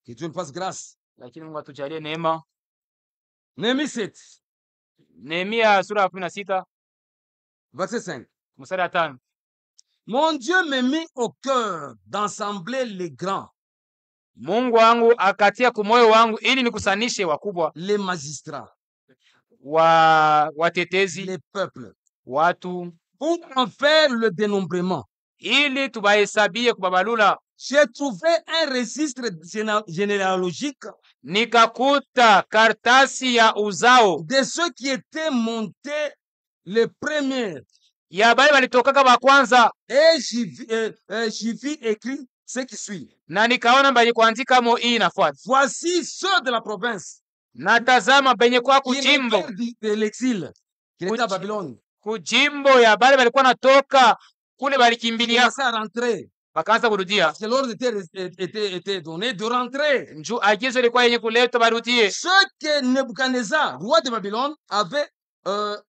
que Dieu nous fasse grâce. lakini Mungu atujalie neema. Néhémie 7, Nehemia sura ya 16 verset 5. mstari wa 5. Mon Dieu me mit au cœur d'assembler les grands, Mungu wangu akatia kumoyo wangu ili nikusanishe wakubwa, les magistrats, watetezi, les peuples, watu, pour en faire le dénombrement. ili tubahesabie kubabalula. J'ai trouvé un registre généalogique Nikakuta kartasi ya uzao de ceux qui étaient montés les premiers. ya bale balitokaka ba kwanza, Et j'y vis écrit ce qui suit. na nikaona benye kuandika mo hii inafuata. Voici ceux de la province Na tazama benye kwa qui kujimbo, revinrent de l'exil, qui étaient à Babylone. kujimbo ya bale balikuwa natoka kule Ils balikimbilia, commençaient à rentrer. bakaanza kurudia. Parce que l'ordre était donné de rentrer. Njoo agizo ilikuwa yenye kuleta barudie. Ceux que Nebuchadnezzar, roi de Babylone, avait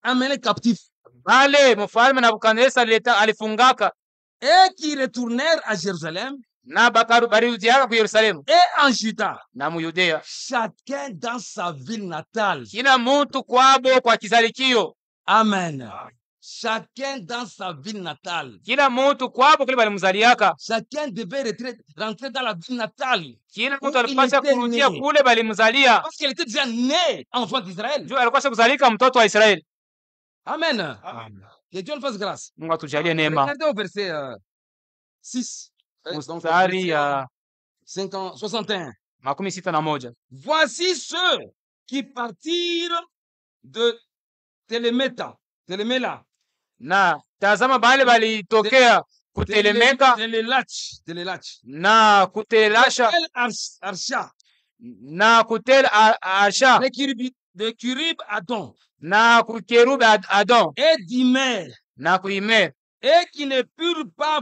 amenés captifs Bale mfalme Nebukadneza alifungaka et qui retournèrent à Jérusalem na barirudiaka ku Yerusalemu et en Juda, na mu Yudea, chacun dans sa ville natale. kila muntu kwabo kwa kizalikio, Amen. Chacun dans sa ville natale. kila muntu kwabo kule balimzaliaka. Chacun devait rentrer dans la ville natale. Kila Où mtu il alipasha était kurudia né. kule balimzalia. Parce qu'il était déjà né enfant d'Israël. Njoo alipasha kuzalika mtoto wa Israeli. Amen. Amen. Que Dieu nous fasse grâce. Mungu atujalie neema. Regardez au verset 6. Mstari ya 61. 61. Voici ceux qui partirent de Téléméla, Na tazama bale balitokea kutelemeka Télélach, na kutelasha Arsha, na kutel asha de Curib Adon na kukerubi Adon et d'Imer, na kuimer, et qui ne purent pas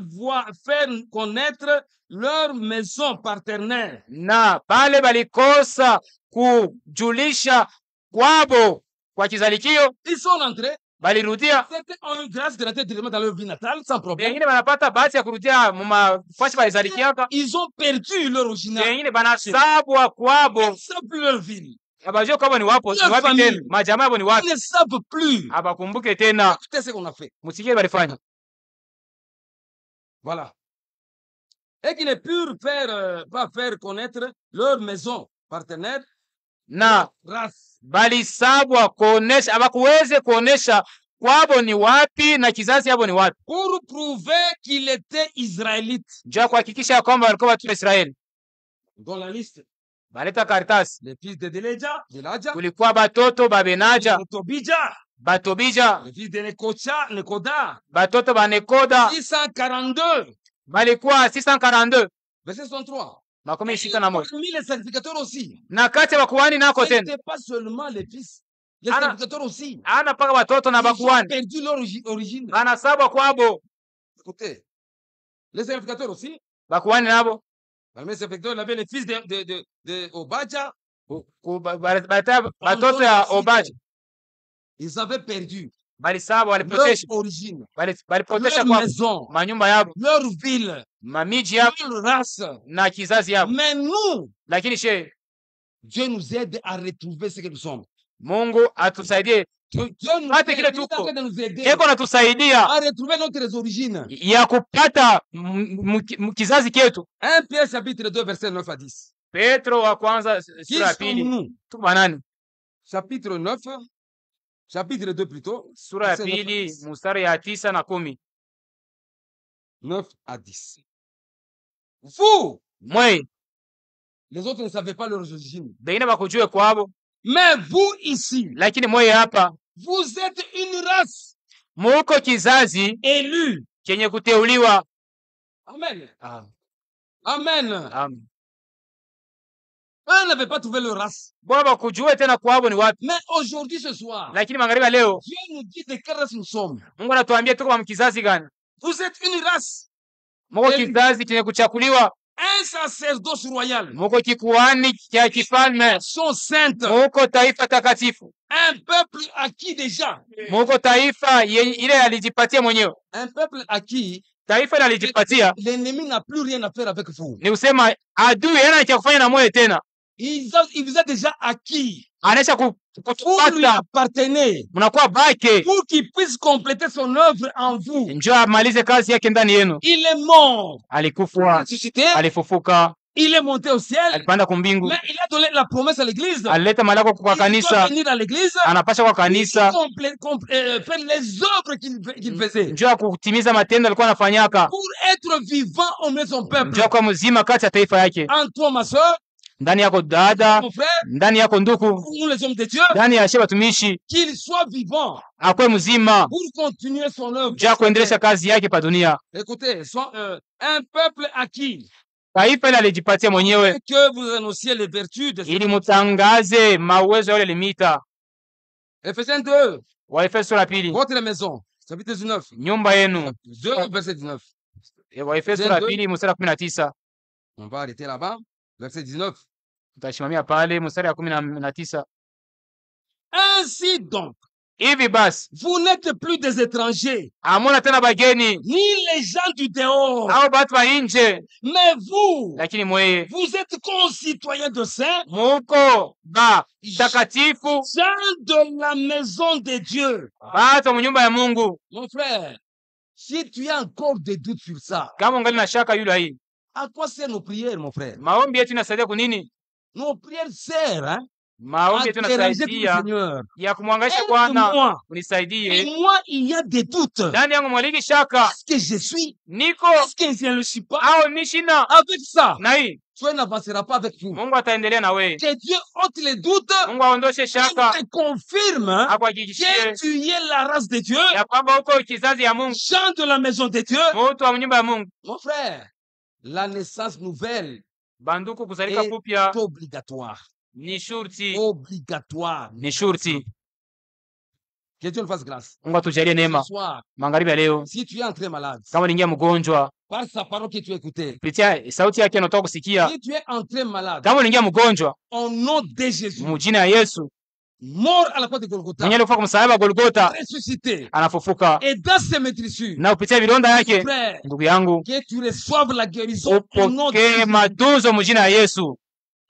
faire connaître leur maison paternelle. na bale balikosa kujulisha kwabo kwa kizalikio, Ils sont rentrés. balirudia. C'était une grâce de rentrer directement dans leur vie natale sans problème. Wengine banapata bahati ya kurudia mumafashi balizalikiaka, Ils ont perdu leur original. wengine banasabwa kwabo, Ils ne savent plus leur ville. abajua kwabo ni wapi tena, majamaa yabo ni Ils wapi, ne savent plus. abakumbuke tena. Écoutez ce qu'on a fait. Musikie balifanya Voilà. Et qui ne purent pas faire connaître leur maison partenaire, na race. balisabwa kuonesha, abakuweze kuonesha kwabo ni wapi na kizazi yabo ni wapi, Pour prouver qu'il était israélite. juu ya kuhakikisha ya kwamba walikuwa watu wa Israeli. Dans la liste, Baleta karatasi, les fils de Deledja, kulikuwa batoto ba Benaja, de Tobija, batobija, les fils de Nekoda, batoto ba Nekoda, 642, balikuwa 642 verset 63. makumi sita na moja. Parmi les sacrificateurs aussi. Na kati ya bakuhani nako Ce tena n'était pas seulement les fils, les Ana- sacrificateurs aussi. ana paka batoto na Ils ont bakuhani perdu leur origine. banasabwa kwabo, Écoutez, les sacrificateurs aussi. bakuhani nabo Parmi les sacrificateurs, il y avait les fils de Obadja. baleta batoto ya Obaja Ils avaient perdu. bali saba leur walipotesha origine, balipotesha leur kwa maison, manyumba yao, leur ville, mamiji yao leur race. na kizazi yao. Mais nous, Lakini she Dieu nous aide à retrouver ce que nous sommes. Mungu atusaidie, Dieu nous Hata aide, kile il est en tuko. train de nous aider eko natusaidia à retrouver notre origine. ya kupata kizazi ketu. 1 Pierre chapitre 2 verset 9 à 10. Petro wa kwanza Qui sura ya sommes pili nous? tuko banani? Chapitre 9, chapitre 2 plutôt, Sura ya verset 9 à pili 10. mstari ya 9 na 10. 9 à 10. Vous, Mwe les autres ne savaient pas leur origine. bengine bakujue kwabo, Mais vous ici, lakini mwe hapa vous êtes une race muko kizazi élue. chenye kuteuliwa. Amen. Amen. Amen. Eux n'avaient pas trouvé leur race. Bora bakujue tena kwabo ni wapi. Mais aujourd'hui, ce soir, Lakini magharibi ya leo Dieu nous dit de quelle race nous sommes. Mungu anatuambia tuko wa kizazi gani? Vous êtes une race, Muko kizazi chenye kuchakuliwa, un sacerdoce royal, muko kikuani cha kifalme, nation sainte, muko taifa takatifu, un peuple acquis déjà, muko taifa ile alijipatia mwenyewe. un peuple acquis. Taifa ile alijipatia L'ennemi n'a plus rien à faire avec vous. ni usema adui hana cha kufanya na mwewe tena, Il vous a déjà acquis. anaisha Vous lui kutupata, appartenez. mnakuwa bake, Pour qu'il puisse compléter son œuvre en vous. njoo amalize kazi yake ndani yenu. Il est mort, Alikufa, ressuscité, alifufuka, il est monté au ciel, alipanda kumbingu, mais il a donné la promesse à l'église. alileta malako kwa Il doit kanisa, venir à l'église anapasha kwa pour kanisa faire les œuvres qu'il faisait. njoo kutimiza matendo alikuwa anafanyaka, Pour être vivant au milieu de son peuple. njoo kwa mzima kati ya taifa yake. En toi, ma soeur, Ndani yako dada, mon frère, ndani yako nduku, nous les hommes de Dieu, ndani ya she watumishi, qu'il soit vivant akwe mzima pour continuer son œuvre. njoo kuendelesha kazi yake pa dunia. Écoutez, un peuple acquis, Taifa ile alijipatia mwenyewe que vous annonciez les vertus de ili mutangaze mawezo yale limita. Ephésiens 2, Waefeso sura pili, votre maison, chapitre 19, nyumba yenu. 2 verset 19. Waefeso sura pili mstari wa 19. On va arrêter là-bas, verset 19. Tutashimamia pale mstari wa 19. Ainsi donc, Hivi basi vous n'êtes plus des étrangers, hamuna tena bageni ni les gens du dehors, au batu wa nje, mais vous, lakini mweye vous êtes concitoyens de saints, muko ba takatifu, gens de la maison de Dieu. batu mu nyumba ya Mungu. Mon frère, si tu as encore des doutes sur ça, Kama ungali na shaka yule hii, à quoi servent nos prières, mon frère? maombi yetu inasaidia kunini? Nos prières servent à Maombi yetu déranger tout le inasaidia Seigneur. ya kumwangaisha Bwana, Aide-moi. Et unisaidie. moi, il y a des doutes. Ndani yangu mwaliki shaka, Est-ce que je suis? niko Est-ce que je ne le suis pas? au nishina Avec ça, na hii, tu n'avanceras pas avec vous. Mungu ataendelea na wewe. Que Dieu ôte les doutes. Mungu aondoshe Il shaka, te confirme akuhakikishie que tu es la race de Dieu, ya kwamba uko kizazi ya Mungu, gens de la maison de Dieu. mutu wa nyumba ya Mungu. Mon frère, la naissance nouvelle Banduku, kuzalika est kupya obligatoire. ni shurti, Obligatoire. ni shurti. Que Dieu nous fasse grâce. Mungu atujalie neema. Ce soir, Magharibi ya leo, si tu es entré malade, kama uliingia mgonjwa par sa parole que tu as écoutée, kupitia sauti yake unatoka kusikia, si tu es entré malade, kama uliingia mgonjwa au nom de Jésus, mujina ya Yesu mort à la croix de Golgotha, mwenye alikufa kwa msalaba wa Golgotha, ressuscité, anafufuka, et dans ses maîtrisures, na kupitia vidonda yake, frère, ndugu yangu, que tu reçoives la guérison au nom de upokee Jésus. matunzo mujina ya Yesu.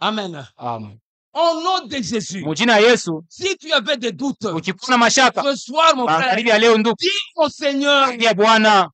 Amen. Amen. Au nom de Jésus. Mujina ya Yesu, Si tu avais des doutes, ukikuna mashaka ce soir, mon frère, magharibi ya leo, ndugu dis au Seigneur, ya Bwana,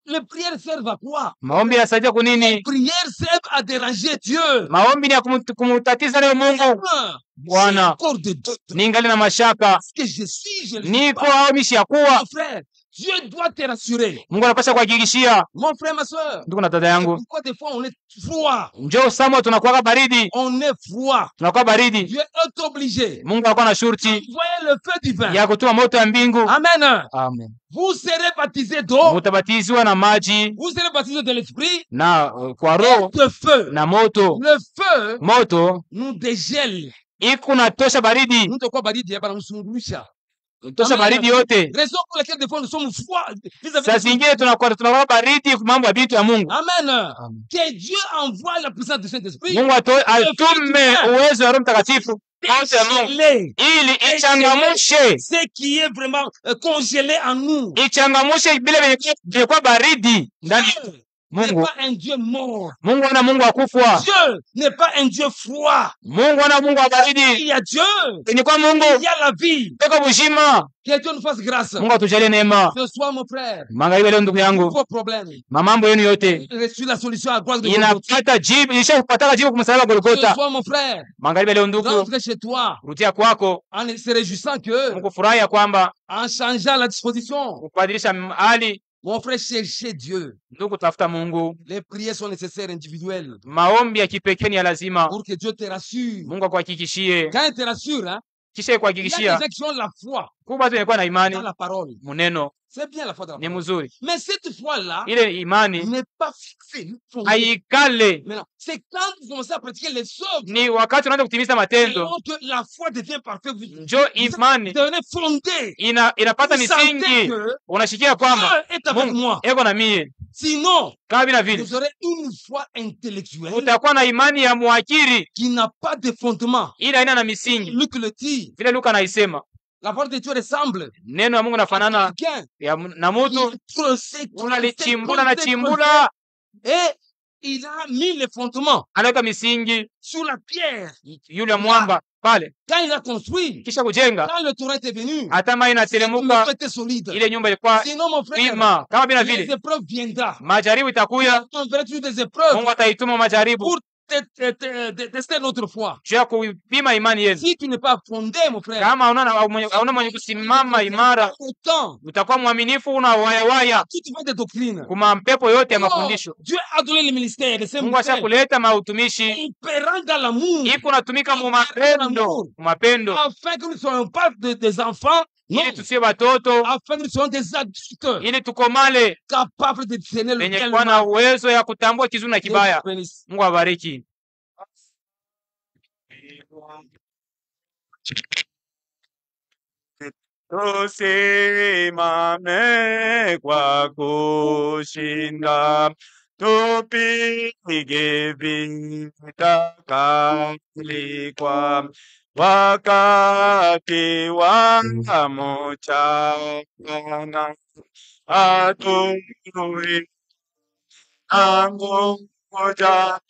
les prières servent à quoi? maombi yanasaidia kunini? Les prières servent à déranger Dieu. Maombi ni ya kumutatiza leo Mungu. J'ai Bwana, encore de doutes. ningali na mashaka, Est-ce que je suis, je ne suis niko pas? au mishi ya kuwa. Mon frère, Dieu doit te rassurer. Mungu anapasha kuhakikishia. Mon frère, ma soeur, Ndugu na dada yangu, pourquoi des fois on est froid? njoo Samuel, tunakuwa baridi, On est froid. tunakuwa baridi. Dieu est obligé. Mungu alikuwa na shurti Voyez le feu du vin. ya kutuma moto ya mbingu. Amen. Amen. Vous serez baptisés d'eau. Mutabatizwa na maji Vous serez baptisés de l'esprit na kwa et roho de feu. na moto. Le feu Moto nous dégèle. iko natosha baridi, Nous te quoi baridi hapa namsungulisha. tosha Amen. baridi yote. Raison pour laquelle des fois nous sommes froids vis-à-vis Saa de zingine tunakuwa baridi kwa mambo ya vitu ya Mungu. Amen. Que Dieu envoie la puissance du Saint-Esprit. Mungu atume uwezo wa Roho Mtakatifu kazi ya Mungu Dégeler ili ichangamushe ce qui est vraiment congélé en nous. ichangamushe vile vilikuwa baridi ndani. Dieu n'est Mungu pas un Dieu mort. Mungu ana Mungu wa kufa. Dieu n'est pas un Dieu froid. Mungu ana Mungu wa Il baridi. y a Dieu. Ni kwa Mungu Il y a la vie. peko bushima. Que Dieu nous fasse grâce. Mungu atujalie neema. Ce soir, mon frère, Magharibi leo ndugu yangu, vos problèmes. mamambo yenu yote Reçu la solution à gloire de Golgotha. inapata jibu, ilishapata jibu kumsalaba Ce Golgotha. soir, mon frère, Magharibi leo ndugu, rentre chez toi rudia kwako en se réjouissant que, mkufurahia kwamba en changeant la disposition, kubadilisha hali. mon frère, cherchez Dieu. Ndugu, tafuta Mungu. Les prières sont nécessaires individuelles Maombi ya kipekee ni ya lazima. pour que Dieu te rassure. Mungu akuhakikishie, Quand il te rassure, hein, kisha il y a kuhakikishia des gens qui ont la foi kuba tu imekuwa na imani dans la parole. muneno C'est bien la foi dans la ni parole. mzuri, Mais cette foi-là ile imani n'est pas fixée. haikale. Maintenant, c'est quand vous commencez à pratiquer les œuvres Ni wakati unaanza kutimiza matendo que la foi devient parfaite. Vous njo imani devenez fondé. inapata Vous sentez misingi. que Unashikia kwamba Dieu est avec Mungu moi. eko na mie. Sinon, Kama vile vile vous aurez une foi intellectuelle utakuwa na imani ya muakiri, qui n'a pas de fondement. ila haina na misingi. Luc le dit. Vile Luka anaisema, La parole de Dieu ressemble neno ya Mungu à nafanana quelqu'un na mutu, qui creusait, unalichimbula na chimbula, et il a mis les fondements anaweka misingi sur la pierre. yule mwamba pale, Quand il a construit, kisha kujenga, quand le torrent est venu, hata mai le inateremka, était solide. ile nyumba ilikuwa Sinon, mon frère, wima. Kama vile les vile épreuves viendront. majaribu itakuya, On verra toujours des épreuves Mungu ataituma majaribu pour tester notre foi. juu ya kupima imani yenu. Si tu n'es pas fondé, mon frère, Kama hauna mwenye kusimama imara, autant utakuwa mwaminifu, una wayawaya tu vas des doctrines. kuma mpepo yote ya Non, mafundisho. Dieu a donné le ministère de ces Mungu ashakuleta mautumishi, opérant dans l'amour, iko natumika mu mapendo, afin que nous ne soyons pas des enfants, non, ili tusiwe watoto, afin que nous soyons des adultes ili tukomale capables de discerner le lenye bien et kuwa le na mal. uwezo ya kutambua kizuri na Dieu kibaya. vous bénisse. Mungu awabariki. Tusimame kwa kushinda, tupige vita kali kwa wakati wa mchana. Adui angoja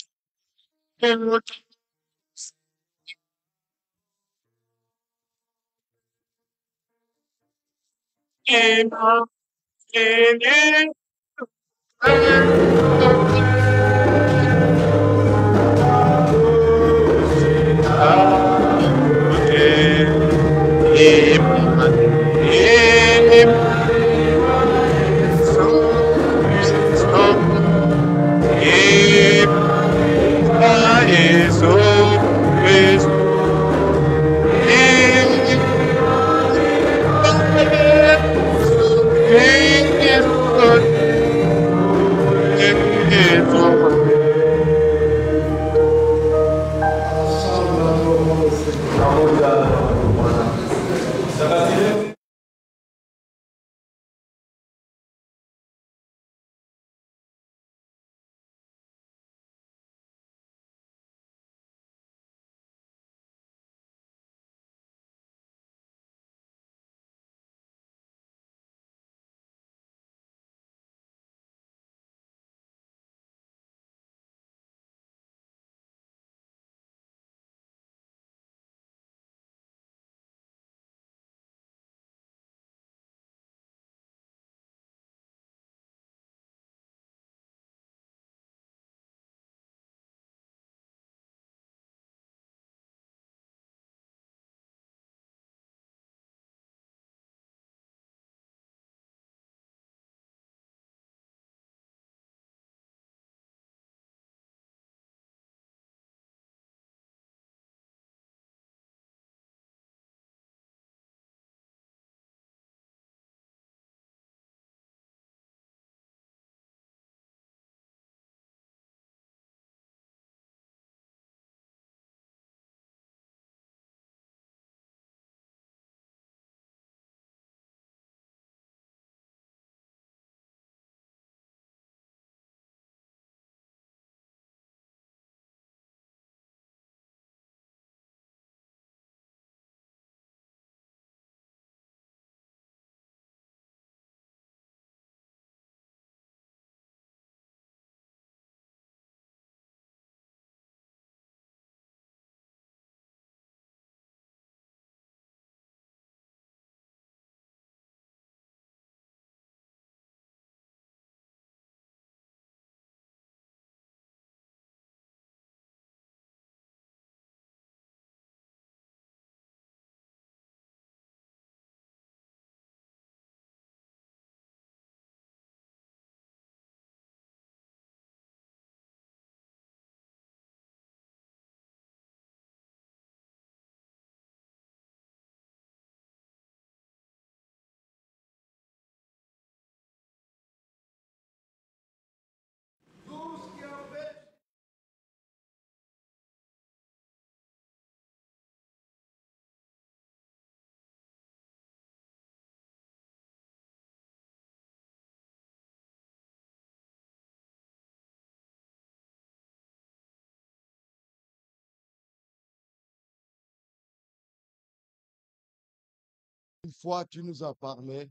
une fois tu nous as parlé,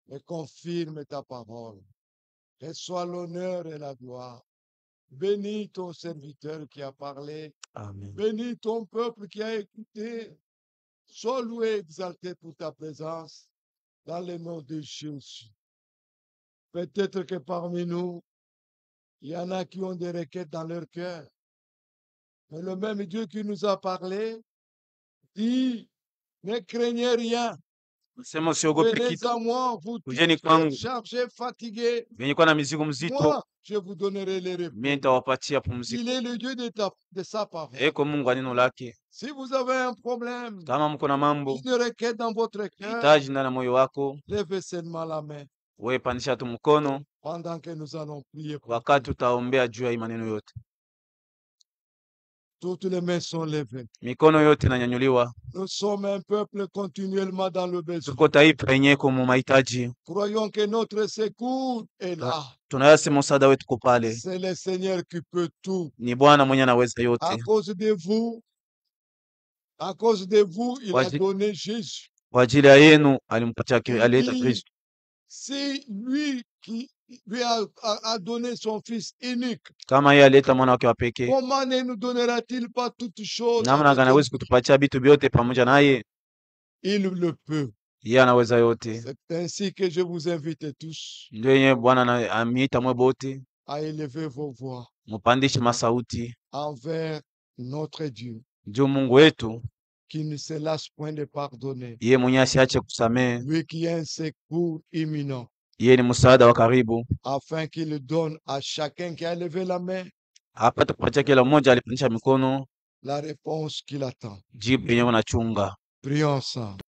et confirme ta parole. Reçois l'honneur et la gloire. Bénis ton serviteur qui a parlé. Amen. Bénis ton peuple qui a écouté. Sois loué et exalté pour ta présence dans le nom de Jésus. Peut-être que parmi nous, il y en a qui ont des requêtes dans leur cœur. Mais le même Dieu qui nous a parlé dit, ne craignez rien. Sema usiogope Venez kitu. à moi, vous tous Kujeni qui êtes kwangu. chargés, fatigués. Venye kuwa na mizigo mzito, Moi, je vous donnerai les mimi repos. nitawapatia Il pumziko. est le Dieu de sa parole. Eko Mungu wa neno lake. Si vous avez un problème, Kama mko na mambo une requête dans votre cœur, hitaji ndani ya moyo wako, levez seulement la main wewe pandisha tu mkono pendant que nous allons prier. Pour wakati vous. tutaombea juu ya hii maneno yote. Toutes les mains sont levées. Mikono yote inanyanyuliwa. Nous sommes un peuple continuellement dans le besoin. Tuko taifa yenye iko mu mahitaji. Croyons que notre secours est là. Tunayasema msaada wetu uko pale. C'est le Seigneur qui peut tout. Ni Bwana mwenye anaweza À yote. cause de vous, il a Waji- donné Jésus. Kwa ajili ya yenu alimpatia alileta Il dit, Kristo. si lui qui lui a donné son Fils unique, Kama yeye alileta mwana wake wa pekee, comment ne nous donnera-t-il pas toutes choses? namna gani hawezi kutupatia vitu vyote pamoja naye? Il le peut. Yeye anaweza yote. C'est ainsi que je vous invite tous Ndio yenye Bwana amiita mwe bote, à élever vos voix mupandishe masauti envers notre Dieu, juu Mungu wetu, qui ne se lasse point de pardonner, yeye mwenyewe asiache kusamehe. lui qui a un secours imminent, Yeye ni msaada wa karibu, afin qu'il donne à chacun qui a levé la main apate kupatia kila mmoja alipandisha mikono la réponse qu'il attend. jibu yenyewe unachunga. Prions ensemble.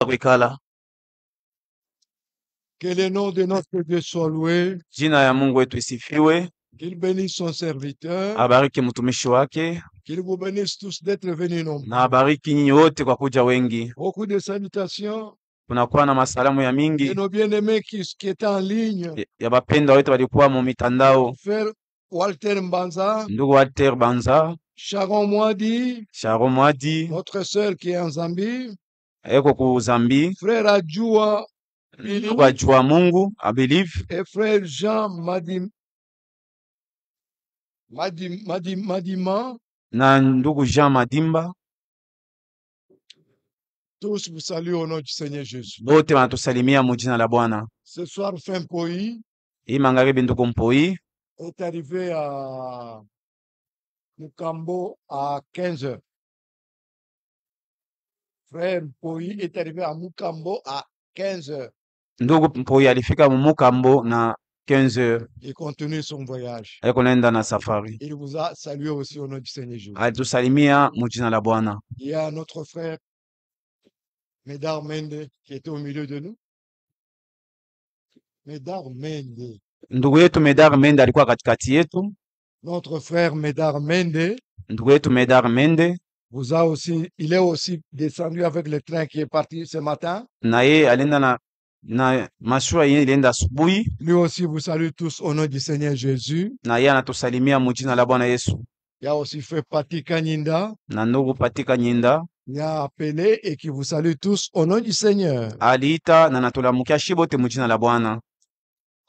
Kuikala. Que le nom de notre Dieu soit loué, Jina ya Mungu wetu isifiwe. qu'il bénisse son serviteur, Abariki mtumishi wake qu'il vous bénisse tous d'être venus nombreux. na abariki nyinyi wote kwa kuja wengi. Beaucoup de salutations Kunakuwa na masalamu ya de mingi nos bien-aimés qui étaient en ligne. ya bapenda wetu walikuwa mu mitandao. Frère Walter Mbanza, Ndugu Walter Banza, Sharon Mwadi, Sharon Mwadi notre sœur qui est en Zambie, eko ku Zambi, frère Adjoua ndugu ajua Mungu I believe, et frère Jean Madima, na ndugu Jean Madimba, tous vous saluent au nom du Seigneur Jésus. bote wanatusalimia mu jina la Bwana. Ce soir, fin Poi Hii magharibi ndugu Mpoi est arrivé à Mukambo à 15 heures. Frère Poi est arrivé à Mukambo à 15 heures. ndugu Mpoi alifika Mukambo na 15h, Il continue son voyage. aliko naenda na safari. Il vous a salué aussi au nom du Seigneur Jésus. Alitusalimia mu jina la Bwana. Il y a notre frère Médard Mende qui était au milieu de nous. Médard Mende. Ndugu yetu Medar Mende alikuwa katikati yetu. Notre frère Médard Mende Ndugu yetu Medar Mende il est aussi descendu avec le train qui est parti ce matin. na yeye alienda na mashua yenye ilienda asubuhi, Lui aussi vous salue tous au nom du Seigneur Jésus. na yeye anatusalimia mujina la Bwana Yesu. Il y a aussi fait Pati Kanyinda. Na ndugu Patika Nyinda Il y a appelé et qui vous salue tous au nom du Seigneur. aliita na natulamukia shibote mujina la Bwana.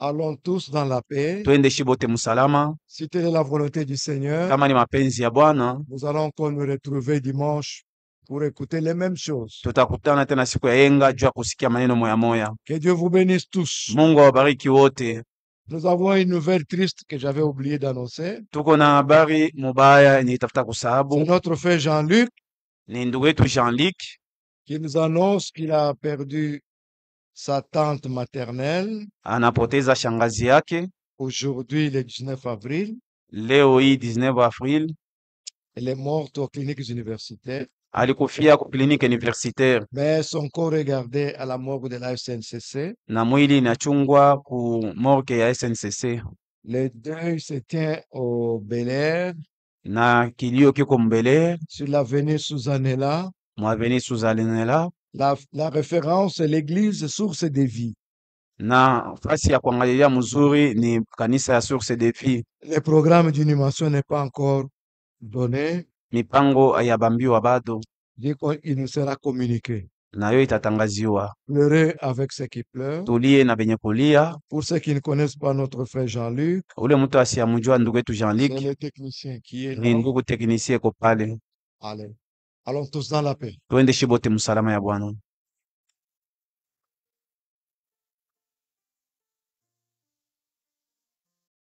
Allons tous dans la paix. Twende shibote musalama. Si telle est la volonté du Seigneur, Kama ni mapenzi ya Bwana, nous allons encore nous retrouver dimanche pour écouter les mêmes choses. tutakutana tena siku ya yenga juu ya kusikia maneno moya moya. Que Dieu vous bénisse tous. Mungu awabariki wote. Nous avons une nouvelle triste que j'avais oublié d'annoncer. Tuko na habari mubaya yenye itafuta C'est kusahabu. notre frère Jean-Luc Ni ndugu yetu Jean-Luc qui nous annonce qu'il a perdu sa tante maternelle anapoteza shangazi yake aujourd'hui, le 19 avril. leo hii 19 April. Elle est morte aux cliniques universitaires, Alikufia ku kliniki universitaire mais son corps est gardé à la morgue de la SNCC. na mwili inachungwa ku morgue ya SNCC, Le deuil se tient au Bel-Air, na kilio kiko Mbele sur l'avenue Susanella. mwaveni Suzalinela, La référence est l'église source de vie. na fasi ya kuangalilia mzuri ni kanisa ya Source de Vie. Le programme d'inhumation n'est pas encore donné. Mipango ayabambiwa bado, Dès qu'il nous sera communiqué. nayo itatangaziwa. Pleurez avec ceux qui pleurent. Tulie na benye kulia. Pour ceux qui ne connaissent pas notre frère Jean-Luc, Ule mtu asiyamjua ndugu yetu c'est Jean-Luc le technicien qui est ni là. ndugu teknisie ko pale. Allez, allons tous dans la paix. Twende shibote msalama ya Bwana.